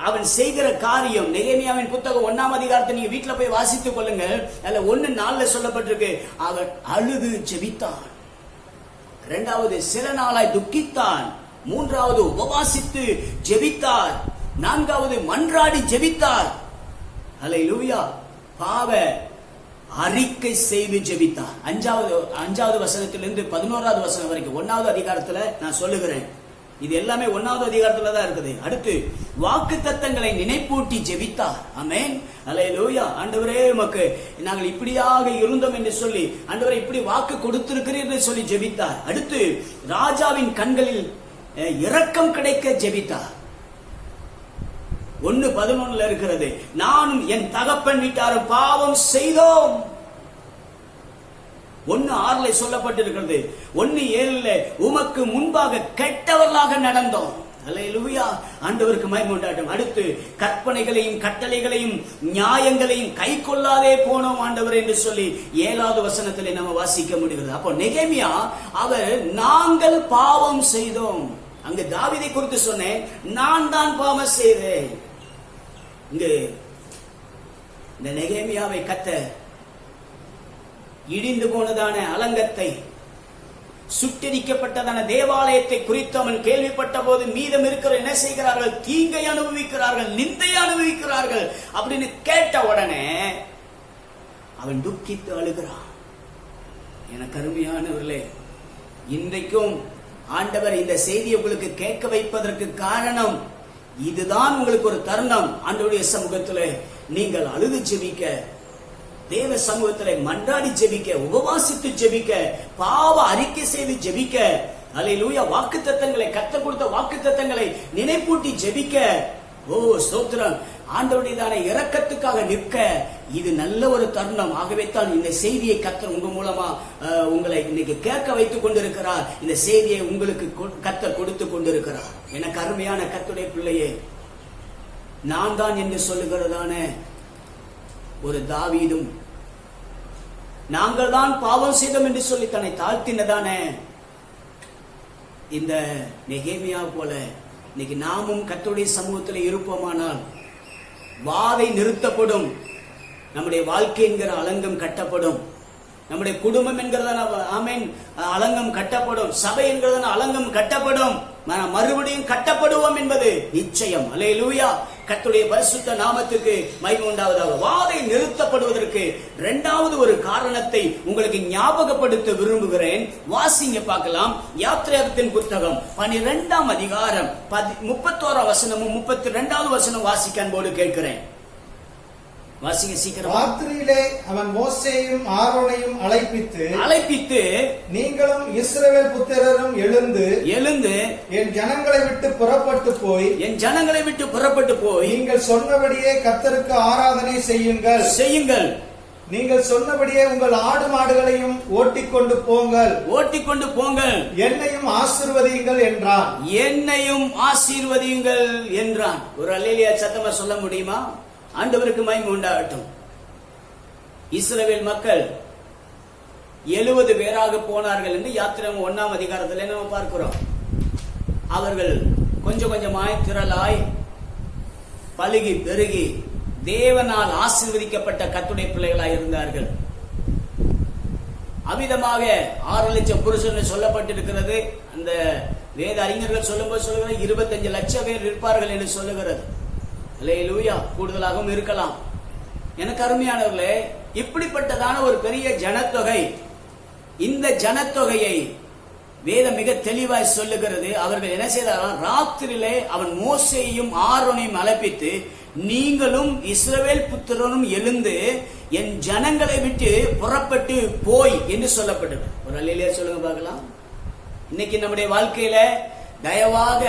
அவன் செய்கிற காரியம், நெகேமியாவின் புத்தகம் 1ஆம் அதிகாரத்தை நீங்க வீட்டுல போய் வாசித்துக் கொள்ளுங்கள். அதுல 1:4 சொல்லப்பட்டிருக்கு, அவன் அழுது ஜெபித்தான். 2வது சில நாளாய் துக்கித்தான். 3வது உபவாசித்து ஜெபித்தார். 4வது மன்றாடி ஜெபித்தார். அல்லேலூயா. பாவ அறிக்கை செய்து ஜெபித்தார். 5வது வசனத்திலிருந்து 11வது வசனம் வரைக்கும் 1வது அதிகாரத்துல நான் சொல்லுகிறேன். இது எல்லாமே 1வது அதிகாரத்துல தான் இருக்குது. அடுத்து வாக்குத்தத்தங்களை நினைப்பூட்டி ஜெபித்தார். ஆமென். அல்லேலூயா. ஆண்டவரே உமக்கு நாங்கள் இப்படியாக இருந்தோம் என்று சொல்லி, ஆண்டவரே இப்படி வாக்கு கொடுத்திருக்கிறீர் என்று சொல்லி ஜெபித்தார். அடுத்து ராஜாவின் கண்களில் இரக்கம் கிடைக்க ஜெபித்தார். 1:11 இருக்கிறது, நானும் என் தகப்பன் வீட்டாரும் பாவம் செய்தோம். 1:6 சொல்லப்பட்டிருக்கிறது. 1:7 உமக்கு முன்பாக கெட்டவர்களாக நடந்தோம். அல்லேலூயா. ஆண்டவருக்கு மகிமை உண்டாகட்டும். அடுத்து கற்பனைகளையும் கட்டளைகளையும் நியாயங்களையும் கை கொள்ளாதே போனோம் ஆண்டவர் என்று சொல்லி 7வது வசனத்திலே நம்ம வாசிக்க முடிகிறது. அப்போ நெகேமியா அவர் நாங்கள் பாவம் செய்தோம். அங்கு தாவீதை குறித்து சொன்னேன், நான் தான் பாவம் செய்தேன். இங்கு இந்த நெகேமியாவை கர்த்தர் இடிந்து போனதான அலங்கத்தை, சுட்டெரிக்கப்பட்டதான தேவாலயத்தை குறித்து அவன் கேள்விப்பட்ட போது மீதம் இருக்கிற என்ன செய்கிறார்கள்? தீங்கை அனுபவிக்கிறார்கள், நிந்தை அனுபவிக்கிறார்கள் அப்படின்னு கேட்ட உடனே அவன் துக்கித்து அழுகிறான். எனக்கு அருமையானவர்களே, இன்றைக்கும் ஆண்டவர் இந்த செய்தி உங்களுக்கு கேட்க வைப்பதற்கு காரணம் இதுதான். உங்களுக்கு ஒரு தருணம், ஆண்டவருடைய சமூகத்திலே நீங்கள் அழுது ஜெபிக்க, தேவ சமூகத்திலே மன்றாடி ஜெபிக்க, உபவாசித்து ஜெபிக்க, பாவ அறிக்கை செய்து ஜெபிக்க. அல்லேலூயா. வாக்குத்தத்தங்களை, கர்த்தர் கொடுத்த வாக்குத்தத்தங்களை நினைப்பூட்டி ஜெபிக்க. ஓ ஸ்தோத்திரம். ஆண்டவருடையதான இரக்கத்துக்காக நிற்க இது நல்ல ஒரு தருணம். ஆகவே தான் இந்த செய்தியை கர்த்தர் உங்க மூலமா உங்களை இன்னைக்கு கேட்க வைத்துக் கொண்டிருக்கிறார். இந்த செய்தியை உங்களுக்கு கர்த்தர் கொடுத்து கொண்டிருக்கிறார். எனக்கு அருமையான கர்த்தருடைய பிள்ளையே, நான் தான் என்று சொல்லுகிறதான ஒரு தாவீதும், நாங்கள் தான் பாவம் செய்தோம் என்று சொல்லி தன்னை தாழ்த்தினதான இந்த நெகேமியா போல இன்னைக்கு நாமும் கர்த்தருடைய சமூகத்தில் இருப்போமானால் வாதை நிறுத்தப்படும், நம்முடைய வாழ்க்கை என்கிற அலங்கம் கட்டப்படும், நம்முடைய குடும்பம் என்கிறதான ஆமென் அலங்கம் கட்டப்படும், சபை என்கிறதான அலங்கம் கட்டப்படும், மறுபடியும் கட்டப்படுவோம் என்பது நிச்சயம். அல்லேலூயா. கர்த்தருடைய பரிசுத்த நாமத்துக்கு மகிமை உண்டாவதாக. வாதை நிறுத்தப்படுவதற்கு 2வது ஒரு காரணத்தை உங்களுக்கு ஞாபகப்படுத்த விரும்புகிறேன். வாசிங்க பார்க்கலாம். யாத்திராகமத்தின் புத்தகம் 12ஆம் அதிகாரம் 31ஆம் வசனமும் 32வது வசனம் வாசிக்க அன்போடு கேட்கிறேன். வாசிங்க சீக்கிரம்.
ராத்திரியிலே அவன் மோசேயும் ஆரோனையும் அழைப்பித்து நீங்களும் இஸ்ரவேல் புத்திரரும் எழுந்து என் ஜனங்களை விட்டு புறப்பட்டு போய் நீங்கள் சொன்னபடியே கர்த்தருக்கு ஆராதனை செய்யுங்கள். நீங்கள் சொன்னபடியே உங்கள் ஆடு மாடுகளையும் ஓட்டிக்கொண்டு போங்கள். என்னையும் ஆசீர்வதியுங்கள் என்றான். ஒரு அல்லேலூயா சத்தமா சொல்ல முடியுமா? ஆண்டவருக்கு மகிமை உண்டாகட்டும். இஸ்ரவேல் மக்கள் 70 பேராக போனார்கள் என்று யாத்திராகமம் 1ஆம் அதிகாரத்தில் நம்ம பார்க்கிறோம். அவர்கள் கொஞ்சம் கொஞ்சமாய் திரளாய் பலுகி பெருகி தேவனால் ஆசீர்வதிக்கப்பட்ட கர்த்தருடைய பிள்ளைகளாய் இருந்தார்கள். அமிதமாக 6 லட்சம் புருஷர்கள் சொல்லப்பட்டிருக்கிறது. அந்த வேத அறிஞர்கள் சொல்லும்போது சொல்லுகிறது 25 லட்சம் பேர் இருப்பார்கள் என்று சொல்லுகிறது. அல்லேலூயா. கூடுதலாகவும் இருக்கலாம். எனக்கு அருமையானவர்களே, இப்படிப்பட்டதான ஒரு பெரிய ஜனத்தொகை, இந்த ஜனத்தொகையை வேதம் மிக தெளிவாய் சொல்லுகிறது. அவர்கள் என்ன செய்தார்கள்? ராத்திரியிலே அவன் மோசேயையும் ஆரோனையும் அழைப்பித்து நீங்களும் இஸ்ரவேல் புத்திரரும் எழுந்து என் ஜனங்களை விட்டு புறப்பட்டு போய் என்று சொல்லப்பட்டது. ஒரு அல்லேலூயா சொல்லுங்க பார்க்கலாம். இன்னைக்கு நம்முடைய வாழ்க்கையில தயவாக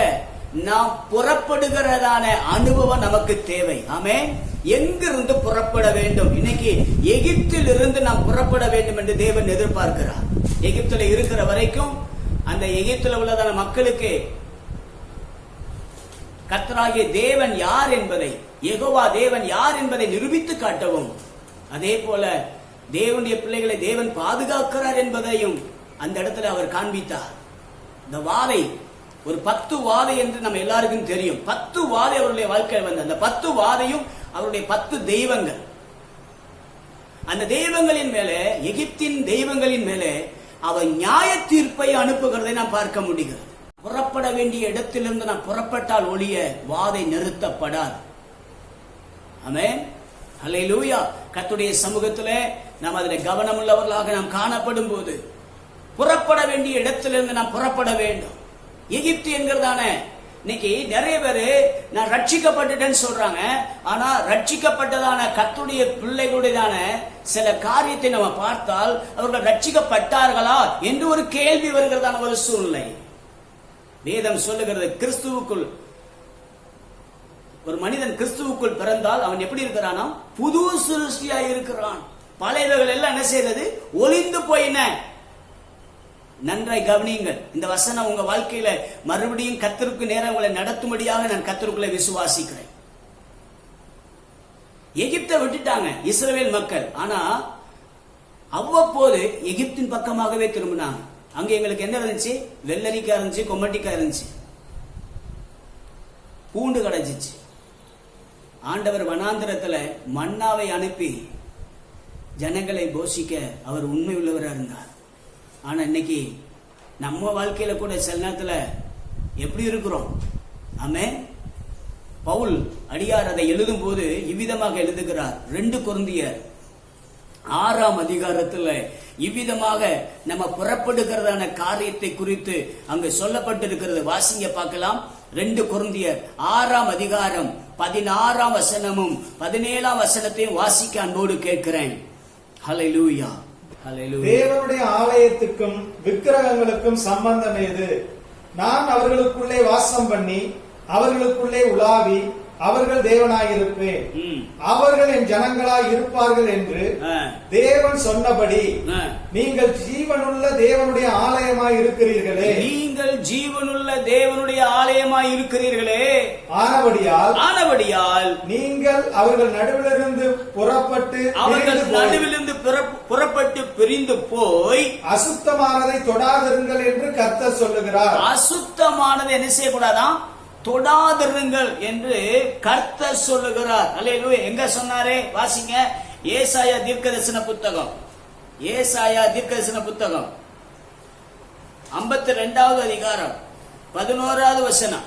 நாம் புறப்படுகிறதான அனுபவம் நமக்கு தேவை. ஆமென். எங்கிருந்து புறப்பட வேண்டும்? இன்னைக்கு எகிப்தில் இருந்து நாம் புறப்பட வேண்டும் என்று தேவன் எதிர்பார்க்கிறார். எகிப்தில் இருக்கிற வரைக்கும் அந்த எகிப்தில் உள்ளதான மக்களுக்கு கர்த்தராகிய தேவன் யார் என்பதை, யெகோவா தேவன் யார் என்பதை நிரூபித்து காட்டவும், அதே போல தேவனுடைய பிள்ளைகளை தேவன் பாதுகாக்கிறார் என்பதையும் அந்த இடத்துல அவர் காண்பித்தார். இந்த வாதை ஒரு 10 வாதை என்று நம்ம எல்லாருக்கும் தெரியும். 10 வாதை அவருடைய வாழ்க்கையில் வந்த அந்த 10 வாதையும் அவருடைய 10 தெய்வங்கள். அந்த தெய்வங்களின் மேலே, எகிப்தின் தெய்வங்களின் மேலே அவர் நியாய தீர்ப்பை அனுப்புகிறதை நாம் பார்க்க முடிகிறது. புறப்பட வேண்டிய இடத்திலிருந்து நாம் புறப்பட்டால் ஒழிய வாதை நிறுத்தப்படாது. ஆமென், அல்லேலூயா. கர்த்தருடைய சமூகத்திலே நாம் அதில் கவனம் உள்ளவர்களாக நாம் காணப்படும் போது புறப்பட வேண்டிய இடத்திலிருந்து நாம் புறப்பட வேண்டும். எகிப்து என்கிறதான இன்னைக்கு நிறைய பேரு நான் ரட்சிக்கப்பட்டுட்டேன்னு சொல்றாங்க. ஆனா ரட்சிக்கப்பட்டதான கர்த்தருடைய பிள்ளைகளுடையதான சில காரியத்தை நம்ம பார்த்தால் அவர்கள் ரட்சிக்கப்பட்டார்களா என்று ஒரு கேள்வி வருகிறதான ஒரு சூழ்நிலை. வேதம் சொல்லுகிறது, கிறிஸ்துவுக்குள் ஒரு மனிதன் கிறிஸ்துவுக்குள் பிறந்தால் அவன் எப்படி இருக்கிறானா? புது சிருஷ்டியா இருக்கிறான். பழையவைகள் எல்லாம் என்ன செய்யறது? ஒளிந்து போயின. நன்றாய் கவனியுங்கள். இந்த வசனம் உங்க வாழ்க்கையில மறுபடியும் கர்த்தருக்கு நேரம் உங்களை நடத்தும்படியாக நான் கர்த்தருக்குள்ளே விசுவாசிக்கிறேன். எகிப்தை விட்டுட்டாங்க இஸ்ரவேல் மக்கள். ஆனா அவ்வப்போது எகிப்தின் பக்கமாகவே திரும்பினாங்க. அங்க எங்களுக்கு என்ன இருந்துச்சு? வெள்ளரிக்காய் இருந்துச்சு, கொம்மட்டிக்காய் இருந்துச்சு, பூண்டு கிடைச்சிச்சு. ஆண்டவர் வனாந்திரத்துல மன்னாவை அனுப்பி ஜனங்களை போஷிக்க அவர் உண்மை உள்ளவராக இருந்தார். ஆனா இன்னைக்கு நம்ம வாழ்க்கையில கூட சில நேரத்துல எப்படி இருக்கிறோம்? ஆமென். பவுல் அடியார் அதை எழுதும் போது இவ்விதமாக எழுதுகிறார். 2 கொரிந்தியர் 6ஆம் அதிகாரத்துல இவ்விதமாக நம்ம புறப்படுகிறதான காரியத்தை குறித்து அங்கு சொல்லப்பட்டிருக்கிறது. வாசிங்க பார்க்கலாம். 2 கொரிந்தியர் 6ஆம் அதிகாரம் 16ஆம் வசனமும் 17ஆம் வசனத்தையும் வாசிக்க அன்போடு கேட்கிறேன். ஹல்லேலூயா, ஹல்லேலூயா.
தேவனுடைய ஆலயத்துக்கும் விக்கிரகங்களுக்கும் சம்பந்தம் ஏது? நான் அவர்களுக்குள்ளே வாசம் பண்ணி அவர்களுக்குள்ளே உலாவி அவர்கள் தேவனாயிருப்பேன், அவர்கள் என் ஜனங்களாய் இருப்பார்கள் என்று தேவன் சொன்னபடி நீங்கள் ஜீவனுள்ள தேவனுடைய ஆலயமாய் இருக்கிறீர்களே.
நீங்கள் ஜீவனுள்ள தேவனுடைய ஆலயமாய் இருக்கிறீர்களே. ஆனபடியால்
நீங்கள் அவர்கள் நடுவிலிருந்து
புறப்பட்டு பிரிந்து போய்
அசுத்தமானதை தொடாதிருங்கள் என்று கர்த்தர் சொல்லுகிறார்.
அசுத்தமானதை என்ன செய்யக்கூடாதான்? தொடாதிருங்கள் என்று கர்த்தர் சொல்லுகிறார். அல்லேலூயா. எங்க சொன்னாரே? வாசிங்க. ஏசாயா தீர்க்கதரிசன புத்தகம், ஏசாயா தீர்க்கதரிசன புத்தகம் 52வது அதிகாரம் 11வது வசனம்.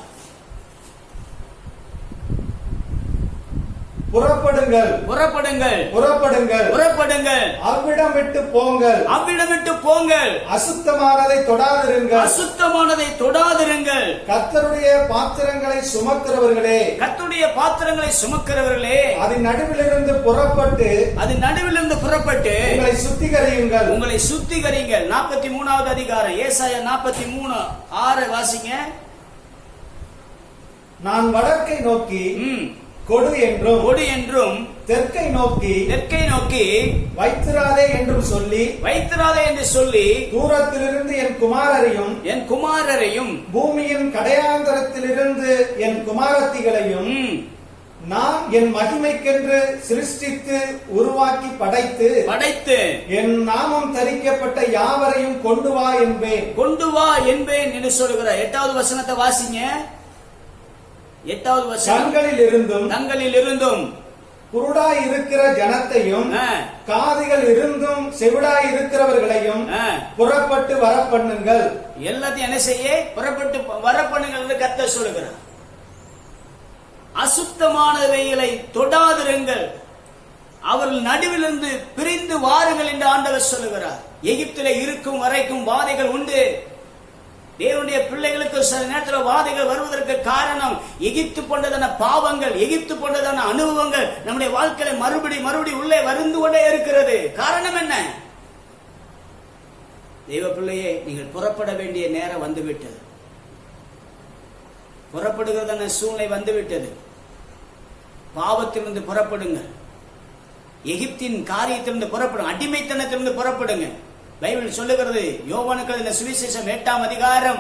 புறப்படுங்கள்,
புறப்படுங்கள்,
புறப்படுங்கள்,
புறப்படுங்கள்,
அவ்விடம் விட்டு போங்கள்,
அவ்விடம் விட்டு போங்கள்,
அசுத்தமானதை தொடாதிருங்கள்,
அசுத்தமானதை தொடாதிருங்கள்.
கர்த்தருடைய பாத்திரங்களை சுமக்கிறவர்களே,
கர்த்தருடைய பாத்திரங்களை சுமக்கிறவர்களே,
அதன் நடுவிலிருந்து புறப்பட்டு,
அதன் நடுவிலிருந்து புறப்பட்டு
உங்களை சுத்திகரியுங்கள்,
உங்களை சுத்திகரியுங்கள். 43வது அதிகாரம் ஏசாயா 43:6 வாசிங்க.
நான் வடக்கை நோக்கி கொடு என்றும் தெற்கை நோக்கி வைத்திராதே என்றும் சொல்லி,
வைத்திராதே என்று சொல்லி
தூரத்திலிருந்து என் குமாரரையும் பூமியின் கடையாந்தரத்திலிருந்து என் குமாரத்திகளையும் நான் என் மகிமைக்கென்று சிருஷ்டித்து உருவாக்கி படைத்து என் நாமம் தரிக்கப்பட்ட யாவரையும் கொண்டு வா என்பேன்
என்று சொல்லுகிறார். 8வது வசனத்தை வாசிங்க. 8வது வசனம். தங்களில் இருந்தும்
குருடாய் இருக்கிற ஜனத்தையும் காதுகள் இருந்தும் செவிடாய் இருக்கிறவர்களையும் புறப்பட்டு வரப்பண்ணுங்கள்.
எல்லாத்தையும் என்ன செய்ய? புறப்பட்டு வரப்பண்ணுங்கள் என்று கர்த்தர் சொல்லுகிறார். அசுத்தமானவைகளை தொடாதிருங்கள், அவர்கள் நடுவிலிருந்து பிரிந்து வாருங்கள் என்று ஆண்டவர் சொல்லுகிறார். எகிப்திலே இருக்கும் வரைக்கும் வாதைகள் உண்டு. தேவனுடைய பிள்ளைகளுக்கு சில நேரத்தில் வாதைகள் வருவதற்கு காரணம் எகிப்து போன்றதான பாவங்கள், எகிப்து போன்றதான அனுபவங்கள் நம்முடைய வாழ்க்கையில மறுபடி உள்ளே வந்து கொண்டே இருக்கிறது. காரணம் என்ன? தெய்வ பிள்ளையே, நீங்கள் புறப்பட வேண்டிய நேரம் வந்துவிட்டது. புறப்படுகிறதான சூழ்நிலை வந்துவிட்டது. பாவத்திலிருந்து புறப்படுங்கள், எகிப்தின் காரியத்திலிருந்து புறப்படுங்க, அடிமைத்தனத்திலிருந்து புறப்படுங்க. பைபிள் சொல்லுகிறது. யோவானுக்கு இந்த சுவிசேஷம் 8ஆம் அதிகாரம்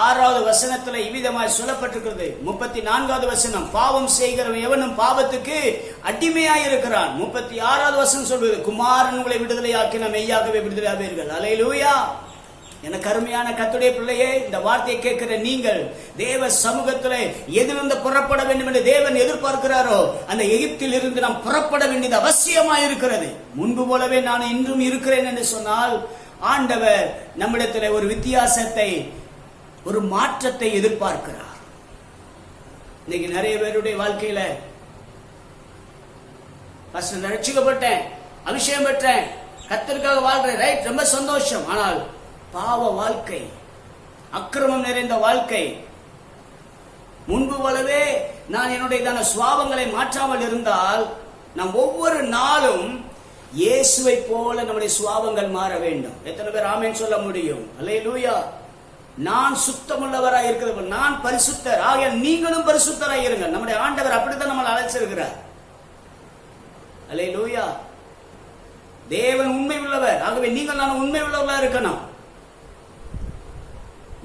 6வது வசனத்துல இவ்விதமாய் சொல்லப்பட்டிருக்கிறது. 34வது வசனம், பாவம் செய்கிறவன் எவனும் பாவத்துக்கு அடிமையாய் இருக்கிறான். 36வது வசனம் சொல்வது, குமாரன் உங்களை விடுதலையாக்கின மெய்யாகவே விடுதலையாவீர்கள். அல்லேலூயா. எனக்கு அருமையான கர்த்தருடைய பிள்ளையே, இந்த வார்த்தையை கேட்கிற நீங்கள் தேவ சமூகத்திலே எதிலிருந்து புறப்பட வேண்டும் என்று தேவன் எதிர்பார்க்கிறாரோ அந்த எகிப்தில் இருந்து நாம் புறப்பட வேண்டியது அவசியமாய் இருக்கிறது. முன்பு போலவே நான் இன்றும் இருக்கிறேன் என்று சொன்னால் ஆண்டவர் நம்மிடத்தில் ஒரு வித்தியாசத்தை, ஒரு மாற்றத்தை எதிர்பார்க்கிறார். இன்னைக்கு நிறைய பேருடைய வாழ்க்கையில ரட்சிக்கப்பட்டேன், அபிஷேகம் பெற்றேன், கர்த்தருக்காக வாழ்றேன், ரைட், ரொம்ப சந்தோஷம். ஆனால் பாவ வாழ்க்கை, அக்கிரமம் நிறைந்த வாழ்க்கை, முன்பு போலவே நான் என்னுடைய சுவாபங்களை மாற்றாமல் இருந்தால் நாம் ஒவ்வொரு நாளும் இயேசுவை போல நம்முடைய சுவாபங்கள் மாற வேண்டும். எத்தனை பேர் ஆமென் சொல்ல முடியும்? அல்லேலூயா. நான் சுத்தமுள்ளவராய் இருக்கிறவர், நான் பரிசுத்தர், ஆகிய நீங்களும் பரிசுத்தராய் இருங்க. நம்முடைய ஆண்டவர் அப்படித்தான் நம்மளை அழைச்சிருக்கிறார். அல்லேலூயா. தேவன் உண்மை உள்ளவர், ஆகவே நீங்கள் நான் உண்மை உள்ளவர்களா இருக்கணும்.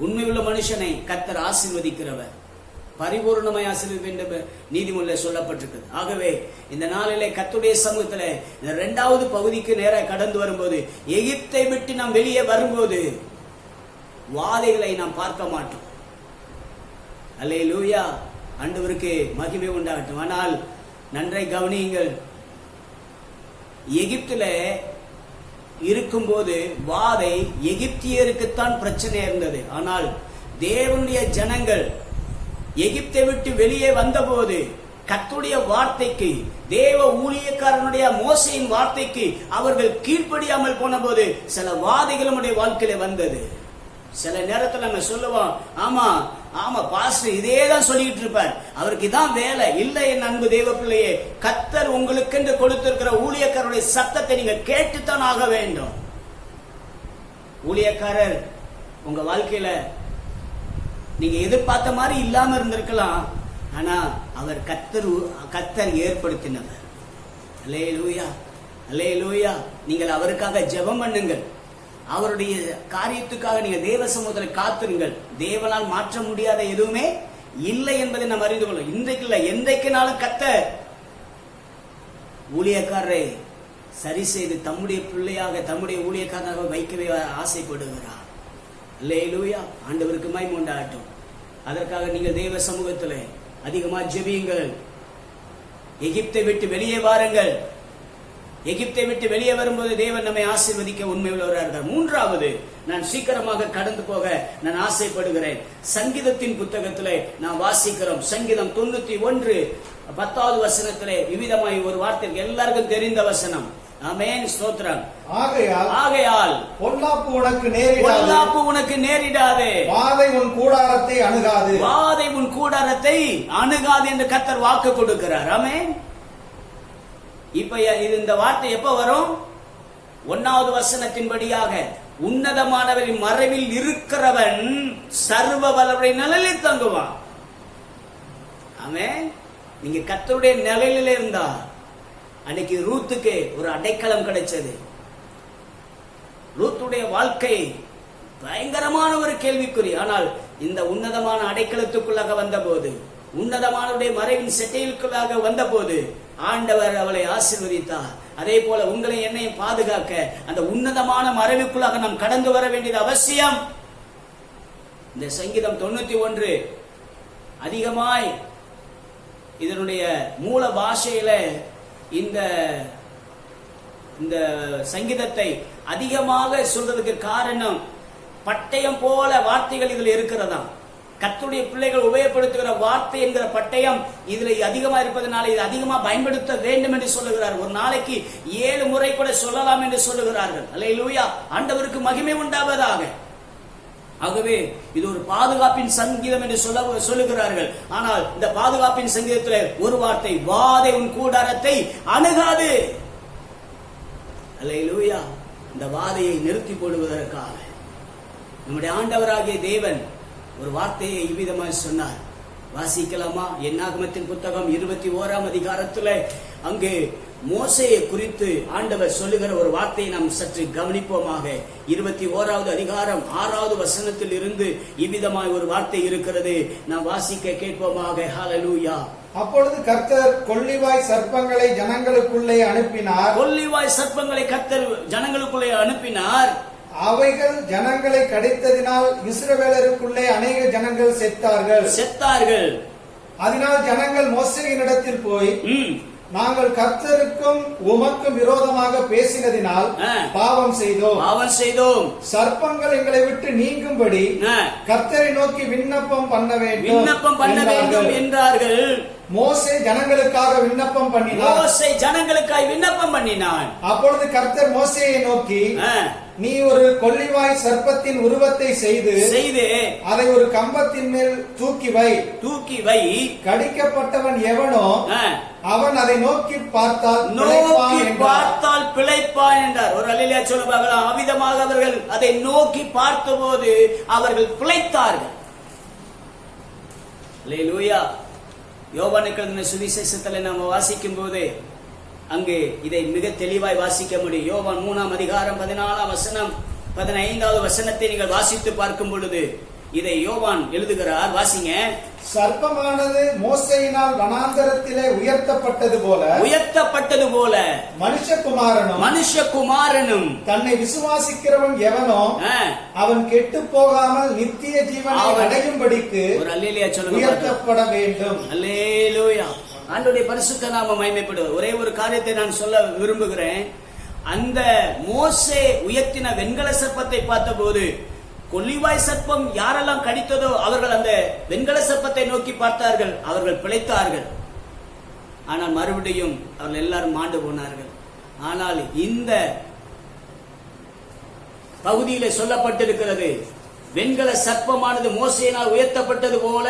உண்மை உள்ள மனுஷனை கர்த்தர் ஆசீர்வதிக்கிறவர், பரிபூர்ணமாய் ஆசீர்வதிக்க வேண்டும் நீதிமொழியிலே சொல்லப்பட்டிருக்கிறது. ஆகவே இந்த நாளிலே கர்த்தருடைய சமூகத்தில் இந்த 2வது பகுதிக்கு நேராக கடந்து வரும்போது, எகிப்தை விட்டு நாம் வெளியே வரும்போது வாதைகளை நாம் பார்க்க மாட்டோம். அல்லேலூயா. ஆண்டவருக்கு மகிமை உண்டாகட்டும். ஆனால் நன்றை கவனியுங்கள், எகிப்தில இருக்கும்போது வாதை எகிப்தியருக்குத்தான் பிரச்சனை இருந்தது. ஆனால் தேவனுடைய ஜனங்கள் எகிப்தை விட்டு வெளியே வந்தபோது கர்த்தருடைய வார்த்தைக்கு, தேவ ஊழியக்காரனுடைய மோசையின் வார்த்தைக்கு அவர்கள் கீழ்ப்படியாமல் போன போது சில வாதைகள் நம்முடைய வாழ்க்கையில வந்தது. சில நேரத்தில் நம்ம சொல்லுவோம், ஆமா ஆமா பாஸ்டர் இதே தான் சொல்லிட்டு இருப்பார், அவருக்கு இதான் வேலை. இல்லை என் அன்பு தேவ பிள்ளையே, கர்த்தர் உங்களுக்கு கொடுத்திருக்கிற ஊழியக்காரருடைய சத்தத்தை நீங்க கேட்டுத்தான் ஆக வேண்டும். ஊழியக்காரர் உங்க வாழ்க்கையில நீங்க எதிர்பார்த்த மாதிரி இல்லாம இருந்திருக்கலாம், ஆனா அவர் கர்த்தர் ஏற்படுத்தினவர். அல்லேலூயா, அல்லேலூயா. நீங்கள் அவருக்காக ஜெபம் பண்ணுங்கள், அவருடைய காரியத்துக்காக நீங்க தேவ சமூகத்தில் காத்திருங்கள். தேவனால் மாற்ற முடியாத எதுவுமே இல்லை என்பதை நாம் அறிந்து கொள்ளும். இன்றைக்கு இல்லை, என்றைக்குனாலும் கர்த்தர் ஊழியக்காரரை சரி செய்து தம்முடைய பிள்ளையாக, தம்முடைய ஊழியக்காரராக வைக்கவே ஆசைப்படுகிறார். அல்லேலூயா. ஆண்டவருக்கு மகிமை உண்டாகட்டும். அதற்காக நீங்கள் தேவ சமூகத்தில் அதிகமாக ஜெபியுங்கள். எகிப்தை விட்டு வெளியே வாருங்கள். எகிப்தை விட்டு வெளியே வரும்போது தேவன் நம்மை ஆசீர்வதிக்க உண்மை உள்ளவராக. 3வது, நான் சீக்கிரமாக கடந்து போக நான் ஆசைப்படுகிறேன். சங்கீதத்தின் புத்தகத்திலே நான் வாசிக்கிறோம். சங்கீதம் 91 10வது வசனத்திலே விவிதமாய் ஒரு வார்த்தை எல்லாருக்கும் தெரிந்த வசனம். ஆமென், ஸ்தோத்திரம். ஆகையால்
பொல்லாப்பு உனக்கு நேரிடாதே,
வாதை உன் கூடாரத்தை அணுகாது என்று கர்த்தர் வாக்கு கொடுக்கிறார். ஆமென். இப்ப இது இந்த வார்த்தை எப்ப வரும்? 1வது வசனத்தின்படியாக, உன்னதமானவரின் மறைவில் இருக்கிறவன் சர்வ வல்லவருடைய நிழலில் தங்குவான். ஆமென். நீங்க கர்த்தருடைய நிழலில் இருந்தா, அன்னைக்கு ரூத்துக்கு ஒரு அடைக்கலம் கிடைச்சது. ரூத்துடைய வாழ்க்கை பயங்கரமான ஒரு கேள்விக்குறி. ஆனால் இந்த உன்னதமான அடைக்கலத்துக்குள்ளாக வந்த போது, உன்னதமானவருடைய மறைவின் செட்டைகளுக்குள்ளாக வந்த போது ஆண்டவர் அவளை ஆசீர்வதித்தார். அதே போல உங்களை என்னையும் பாதுகாக்க அந்த உன்னதமான மறைவுக்குள்ளாக நாம் கடந்து வர வேண்டியது அவசியம். இந்த சங்கீதம் 91 அதிகமாய் இதனுடைய மூல பாஷையில இந்த சங்கீதத்தை அதிகமாக சொல்றதுக்கு காரணம், பட்டயம் போல வார்த்தைகள் இதில் இருக்கிறதா. கர்த்தருடைய பிள்ளைகள் உபயோகப்படுத்துகிற வார்த்தை என்கிற பட்டயம் இதுல அதிகமா இருப்பதனால இது அதிகமா பயன்படுத்த வேண்டும் என்று சொல்லுகிறார். ஒரு நாளைக்கு 7 முறை கூட சொல்லலாம் என்று சொல்லுகிறார்கள். அல்லேலூயா. ஆண்டவருக்கு மகிமை உண்டாவதாக. ஆகவே இது ஒரு பாதுகாப்பின் சங்கீதம் என்று சொல்லுகிறார்கள். ஆனால் இந்த பாதுகாப்பின் சங்கீதத்தில் ஒரு வார்த்தை, வாதை உன் கூடாரத்தை அணுகாது. அல்லேலூயா. இந்த வாதையை நிறுத்தி போடுவதற்காக நம்முடைய ஆண்டவராகிய தேவன் ஒரு வார்த்தையை இவ்விதமாக சொன்னார். வாசிக்கலாமா? என்னாகமத்தின் புத்தகம் 21ஆம் அதிகாரத்தில் அங்கு மோசேயை குறித்து ஆண்டவர் சொல்லுகிற ஒரு வார்த்தையை நாம் சற்று கவனிப்போமாக. 21வது அதிகாரம் 6வது வசனத்தில் இருந்து இவ்விதமாய் ஒரு வார்த்தை இருக்கிறது. நாம் வாசிக்க கேட்போமாக. ஹல்லேலூயா.
அப்பொழுது கர்த்தர் கொள்ளிவாய் சர்ப்பங்களை ஜனங்களுக்குள்ளே அனுப்பினார்.
கொள்ளிவாய் சர்ப்பங்களை கர்த்தர் ஜனங்களுக்குள்ளே அனுப்பினார்.
அவைகள் ஜனங்களை கடித்ததினால் இஸ்ரவேலருக்குள்ளே அநேக ஜனங்கள் செத்தார்கள். அதனால் ஜனங்கள் மோசேயினிடத்தில் போய், நாங்கள் கர்த்தருக்கும் உமக்கும் விரோதமாக பேசினதினால் பாவம் செய்தோம். சர்ப்பங்கள் எங்களை விட்டு நீங்கும்படி கர்த்தரை நோக்கி விண்ணப்பம் பண்ண வேண்டும்
என்றார்கள்.
மோசே ஜனங்களுக்காக விண்ணப்பம் பண்ணினான். அப்பொழுது கர்த்தர் மோசேயை நோக்கி, நீ ஒரு கொள்ளிவாய் சர்ப்பத்தின் உருவத்தை செய்து அதை ஒரு கம்பத்தின் மேல் தூக்கி வை. கடிக்கப்பட்டவன் எவனோ அவன் அதை நோக்கி பார்த்தால்
பிழைப்பான் என்றார். ஒரு அல்லேலூயா சொல்லுவார்கள். அவ்விதமாக அவர்கள் அதை நோக்கி பார்த்தபோது அவர்கள் பிழைத்தார்கள். அல்லேலூயா. யோவானுக்கு எழுதின சுவிசேஷத்தில் நாம் வாசிக்கும் போது அங்கே இதை மிக தெளிவாய் வாசிக்க முடியும். யோவான் 3ஆம் அதிகாரம் 14ஆம் வசனம் 15வது வசனத்தை நீங்கள் வாசித்து பார்க்கும் பொழுது இதை யோவான் எழுதுகிறார். வாசிங்க.
சர்ப்பமானது மோசேயினால் வனாந்தரத்திலே உயர்த்தப்பட்டது போல மனுஷகுமாரனும் தன்னை விசுவாசிக்கிறவன் எவனோ அவன் கெட்டு போகாமல் நித்திய ஜீவனை அடையும்படிக்கு
ஒரு அல்லேலூயா சொல்லுங்க,
உயர்த்தப்பட வேண்டும்.
அல்லேலூயா. ஆண்டவருடைய பரிசுத்த நாமம் மகிமைப்படுவது. ஒரே ஒரு காரியத்தை நான் சொல்ல விரும்புகிறேன். அந்த மோசே உயர்த்தின வெண்கல சர்ப்பத்தை பார்த்தபோது கொள்ளிவாய் சர்ப்பம் யாரெல்லாம் கடித்ததோ அவர்கள் அந்த வெண்கல சர்ப்பத்தை நோக்கி பார்த்தார்கள். அவர்கள் பிழைத்தார்கள். ஆனால் மறுபடியும் அவர்கள் எல்லாரும் மாண்டு போனார்கள். ஆனால் இந்த பகுதியில் சொல்லப்பட்டிருக்கிறது, வெண்கல சர்ப்பமானது மோசேயினால் உயர்த்தப்பட்டது போல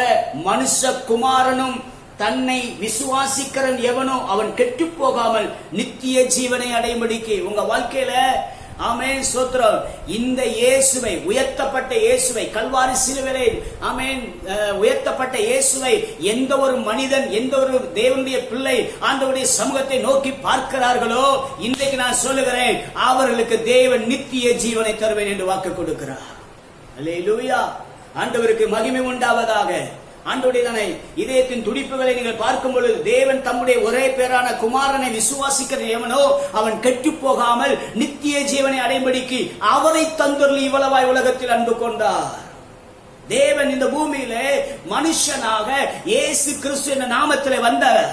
மனுஷகுமாரனும் தன்னை விசுவாசிக்கிறன் எவனோ அவன் கெட்டு போகாமல் நித்திய ஜீவனை அடையும்படிக்கு. உங்க வாழ்க்கையில ஆமென் ஸ்தோத்திரம். இந்த இயேசுவை, உயர்த்தப்பட்ட இயேசுவை, கல்வாரி சிலுவையிலே ஆமென் உயர்த்தப்பட்ட இயேசுவை எந்த ஒரு மனிதன், எந்த ஒரு தேவனுடைய பிள்ளை ஆண்டவருடைய சமூகத்தை நோக்கி பார்க்கிறார்களோ, இன்றைக்கு நான் சொல்லுகிறேன், அவர்களுக்கு தேவன் நித்திய ஜீவனை தருவேன் என்று வாக்கு கொடுக்கிறார். அல்லேலூயா. ஆண்டவருக்கு மகிமை உண்டாவதாக. ஆண்டவருடைய இதயத்தின் துடிப்புகளை நீங்கள் பார்க்கும் பொழுது தேவன் தம்முடைய ஒரே பேரான குமாரனை விசுவாசிக்கிற எவனோ அவன் கெட்டு போகாமல் நித்திய ஜீவனை அடையும்படிக்கு அவரை தந்தொருளி இவ்வளவாய் உலகத்தில் அன்பு கொண்டார். தேவன் இந்த பூமியிலே மனுஷனாக இயேசு கிறிஸ்து என்ற நாமத்திலே வந்தவர்.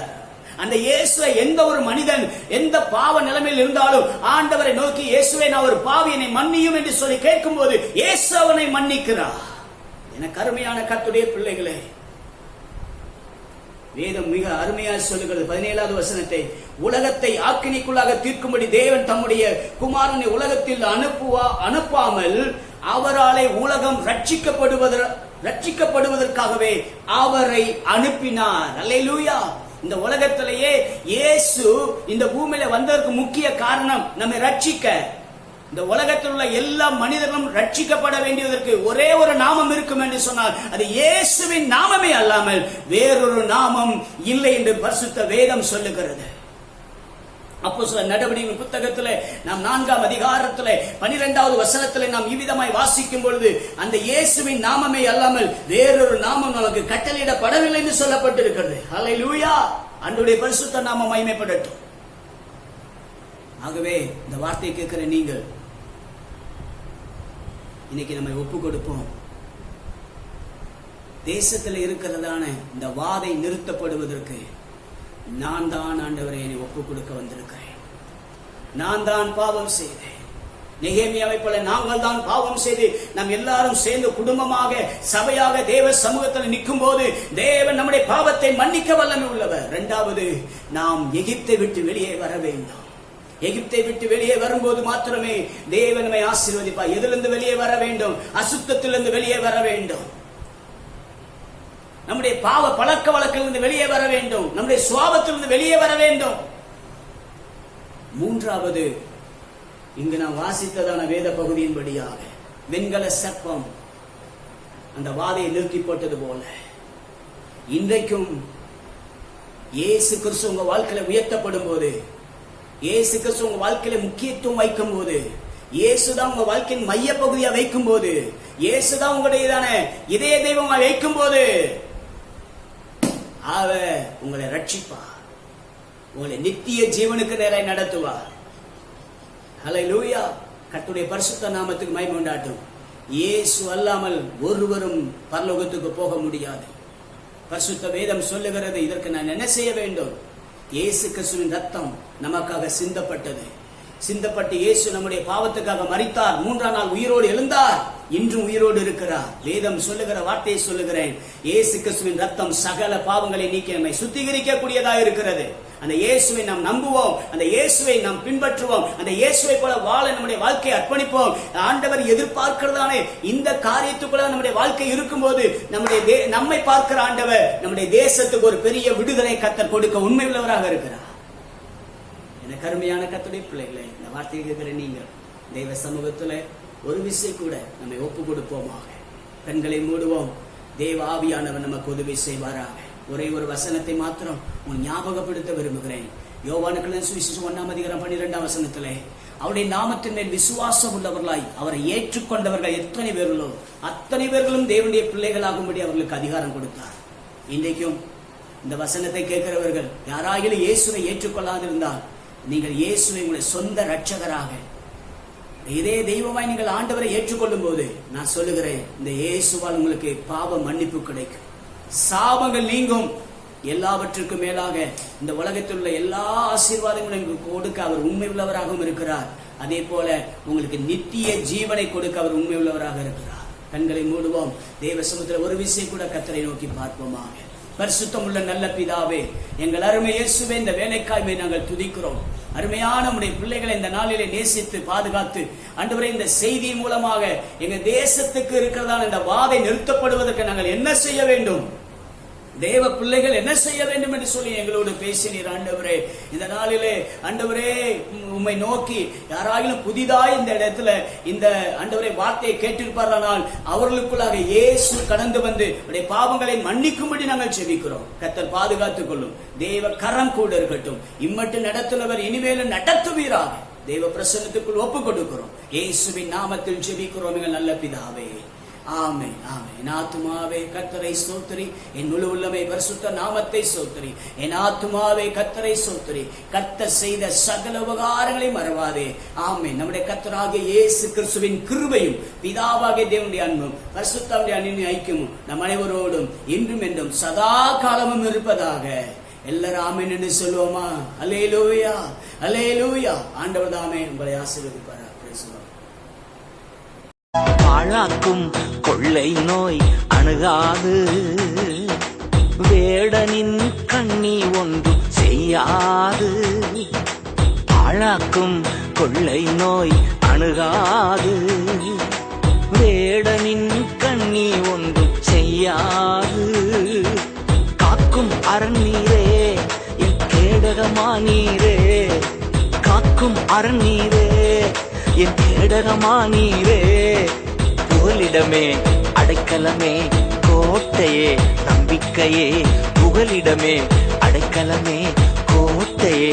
அந்த இயேசுவை எந்த ஒரு மனிதன் எந்த பாவ நிலைமையில் இருந்தாலும் ஆண்டவரை நோக்கி, இயேசுவை நான் ஒரு பாவியனை மன்னியும் என்று சொல்லி கேட்கும் போது இயேசு அவனை மன்னிக்கிறார். எனக்கு அருமையான கர்த்தருடைய பிள்ளைகளே, வேதம் மிக அருமையாக சொல்லுகிறது. 17வது வசனத்தை, உலகத்தை ஆக்கினைக்குள்ளாக தீர்க்கும்படி தேவன் தம்முடைய குமாரனை உலகத்தில் அனுப்பாமல் அவராலே உலகம் ரட்சிக்கப்படுவதற்காகவே அவரை அனுப்பினார். அல்லேலூயா. இந்த உலகத்திலேயே இயேசு இந்த பூமியில வந்ததற்கு முக்கிய காரணம் நம்மை ரட்சிக்க. இந்த உலகத்தில் உள்ள எல்லா மனிதர்களும் ரட்சிக்கப்பட வேண்டியதற்கு ஒரே ஒரு நாமம் இருக்கும் என்று சொன்னால் அது இயேசுவின் நாமமே அல்லாமல் வேறொரு நாமம் இல்லை என்று பரிசுத்த வேதம் சொல்லுகிறது. அப்போஸ்தலர் நடவடிக்கைகளின் புத்தகத்திலே நாம் 4ஆம் அதிகாரத்திலே 12வது வசனத்திலே நாம் இவ்விதமாய் வாசிக்கும் பொழுது அந்த இயேசுவின் நாமமே அல்லாமல் வேறொரு நாமம் நமக்கு கட்டளையிடப்படவில்லை என்று சொல்லப்பட்டிருக்கிறது. அல்லேலூயா. ஆண்டவருடைய பரிசுத்த நாமம் மகிமைப்படட்டும். ஆகவே இந்த வார்த்தையை கேட்கிற நீங்கள் இன்னைக்கு நம்ம ஒப்பு கொடுப்போம். தேசத்தில் இருக்கிறதான இந்த வாதை நிறுத்தப்படுவதற்கு நான் தான் ஆண்டவரை என்னை ஒப்பு கொடுக்க வந்திருக்கிறேன். நான் தான் பாவம் செய்தேன். நெகேமியாவை போல நாங்கள் தான் பாவம் செய்து நாம் எல்லாரும் சேர்ந்து குடும்பமாக சபையாக தேவ சமூகத்தில் நிற்கும் போது தேவன் நம்முடைய பாவத்தை மன்னிக்க வல்லமை உள்ளவர். இரண்டாவது, நாம் எகிப்தை விட்டு வெளியே வர வேண்டும். எகிப்தை விட்டு வெளியே வரும்போது மாத்திரமே தேவன் நம்மை ஆசீர்வதிப்பார். எதிலிருந்து வெளியே வர வேண்டும்? அசுத்தத்திலிருந்து வெளியே வர வேண்டும். நம்முடைய பாவ பழக்க வழக்கிலிருந்து வெளியே வர வேண்டும். நம்முடைய சுவாபத்திலிருந்து வெளியே வர வேண்டும். மூன்றாவது, இங்கு நாம் வாசித்ததான வேத பகுதியின்படியாக வெண்கல சர்ப்பம் அந்த வாதையை நிறுத்தி போட்டது போல இன்றைக்கும் இயேசு கிறிஸ்து உங்க வாழ்க்கையில உயர்த்தப்படும் போது
இயேசு கிறிஸ்து உங்க வாழ்க்கையில முக்கியத்துவம் வைக்கும் போது, இயேசுதான் உங்க வாழ்க்கையின் மைய பகுதியா வைக்கும் போது, இயேசுதான் உங்களுடையதான இதய தெய்வமா வைக்கும் போது, அவர் உங்களை ரட்சிப்பார், உங்களை நித்திய ஜீவனுக்கு நேராய் நடத்துவார். ஹல்லேலூயா. கர்த்தருடைய பரிசுத்த நாமத்துக்கு மகிமை உண்டாட்டும். இயேசு அல்லாமல் ஒருவரும் பரலோகத்துக்கு போக முடியாது. பரிசுத்த வேதம் சொல்லுகிறது, இதற்கு நான் என்ன செய்ய வேண்டும்? இயேசு கிறிஸ்துவின் ரத்தம் நமக்காக சிந்தப்பட்டது. சிந்தப்பட்டு இயேசு நம்முடைய பாவத்துக்காக மரித்தார், 3ஆம் நாள் உயிரோடு எழுந்தார், இன்றும் உயிரோடு இருக்கிறார். வேதம் சொல்லுகிற வார்த்தையை சொல்லுகிறேன், இயேசு கிறிஸ்துவின் ரத்தம் சகல பாவங்களை நீக்கி நம்மை சுத்திகரிக்க கூடியதாக இருக்கிறது. அந்த இயேசுவை நாம் நம்புவோம், அந்த இயேசுவை நாம் பின்பற்றுவோம், அந்த இயேசுவை போல வாழ நம்முடைய வாழ்க்கையை அர்ப்பணிப்போம். ஆண்டவர் எதிர்பார்க்கிறதானே இந்த காரியத்துக்குள்ள நம்முடைய வாழ்க்கை இருக்கும்போது நம்மை பார்க்கிற ஆண்டவர் நம்முடைய தேசத்துக்கு ஒரு பெரிய விடுதலை கர்த்தர் கொடுக்க உண்மை உள்ளவராக இருக்கிறார். எனக்கு அருமையான கர்த்தருடைய பிள்ளைகளே, இந்த வார்த்தையை கேட்கிற நீங்கள் தெய்வ சமூகத்துல ஒரு விசை கூட நம்மை ஒப்பு கொடுப்போமாக. கண்களை மூடுவோம். தேவ ஆவியானவர் நமக்கு உதவி செய்வாராக. ஒரே ஒரு வசனத்தை மாத்திரம் உன் ஞாபகப்படுத்த விரும்புகிறேன். யோவானுக்கு சுவிசேஷம் 1ஆம் அதிகாரம் 12ஆம் வசனத்திலே, அவருடைய நாமத்தின் மேல் விசுவாசம் உள்ளவர்களாய் அவரை ஏற்றுக்கொண்டவர்கள் எத்தனை பேர்களோ அத்தனை பேர்களும் தேவனுடைய பிள்ளைகளாகும்படி அவர்களுக்கு அதிகாரம் கொடுத்தார். இன்றைக்கும் இந்த வசனத்தை கேட்கிறவர்கள் யாராகிலும் இயேசுவை ஏற்றுக்கொள்ளாதிருந்தால், நீங்கள் இயேசுவை உங்களை சொந்த ரட்சகராக இதே தெய்வமாய் நீங்கள் ஆண்டவரை ஏற்றுக்கொள்ளும் போது, நான் சொல்லுகிறேன், இந்த இயேசுவால் உங்களுக்கு பாவ மன்னிப்பு கிடைக்கும், சாபங்கள் நீங்கும். எல்லாவற்றுக்கும் மேலாக இந்த உலகத்தில் உள்ள எல்லா ஆசீர்வாதங்களையும் கொடுக்க அவர் உண்மை உள்ளவராகவும் இருக்கிறார். அதே போல உங்களுக்கு நித்திய ஜீவனை கொடுக்க அவர் உண்மை உள்ளவராக இருக்கிறார். கண்களை மூடுவோம். தேவ சமூகத்தில் ஒரு விஷயம் கூட கர்த்தரை நோக்கி பார்ப்போமாக. பரிசுத்தம் உள்ள நல்ல பிதாவே, எங்கள் அருமை இயேசுவே, இந்த வேலைக்காய்மை நாங்கள் துதிக்கிறோம். அருமையான உடைய பிள்ளைகளை இந்த நாளிலே நேசித்து பாதுகாத்து ஆண்டவரே, இந்த செய்தி மூலமாக எங்க தேசத்துக்கு இருக்கிறதான இந்த வாதை நிறுத்தப்படுவதற்கு நாங்கள் என்ன செய்ய வேண்டும், தேவ பிள்ளைகள் என்ன செய்ய வேண்டும் என்று சொல்லி எங்களோடு பேசினீர் ஆண்டவரே. இந்த நாளிலே ஆண்டவரே உம்மை நோக்கி யாராயிலும் புதிதாய் இந்த இடத்துல இந்த ஆண்டவரே வார்த்தையை கேட்டிருப்பார்கள், அவர்களுக்குள்ளாக இயேசு கடந்து வந்து உடைய பாவங்களை மன்னிக்கும்படி நாங்கள் ஜெபிக்கிறோம். கர்த்தர் பாதுகாத்துக் கொள்ளும். தேவ கரம் கூட இருக்கட்டும். இம்மட்டு நடத்துனவர் இனிமேலும் நடத்துவீராக. தேவ பிரசன்னத்துக்குள் ஒப்பு கொடுக்கிறோம். இயேசுவின் நாமத்தில் ஜெபிக்கிறோம் எங்கள் நல்ல பிதாவே. ஆமென், ஆமென். என் ஆத்துமாவே கர்த்தரை ஸ்தோத்திரி, என் முழு உள்ளமே பரிசுத்த நாமத்தை ஸ்தோத்திரி. என் ஆத்துமாவே கர்த்தரை ஸ்தோத்திரி, கர்த்தர் செய்த சகல உபகாரங்களை மறவாதே. ஆமென். நம்முடைய கர்த்தராகிய இயேசு கிறிஸ்துவின் கிருபையும் பிதாவாகிய தேவனுடைய அன்பும் பரிசுத்தமுடைய அன்பின் ஐக்கியமும் நம் அனைவரோடும் இன்றும் என்றும் சதா காலமும் இருப்பதாக. எல்லாரும் ஆமென் என்று சொல்லுவோமா? அல்லேலூயா, அல்லேலூயா. ஆண்டவர் தாமே உங்களை ஆசீர்வதிப்பார்.
பாழாக்கும் கொள்ளை நோய் அணுகாது, வேடனின் கண்ணி ஒன்று செய்யாது. பாழாக்கும் கொள்ளை நோய் அணுகாது, வேடனின் கண்ணி ஒன்று செய்யாது. காக்கும் அரண்நீரே என் கேடகமானீரே, காக்கும் அரண்நீரே என் கேடகமானீரே. புகலிடமே அடைக்கலமே கோட்டையே நம்பிக்கையே, புகலிடமே அடைக்கலமே கோட்டையே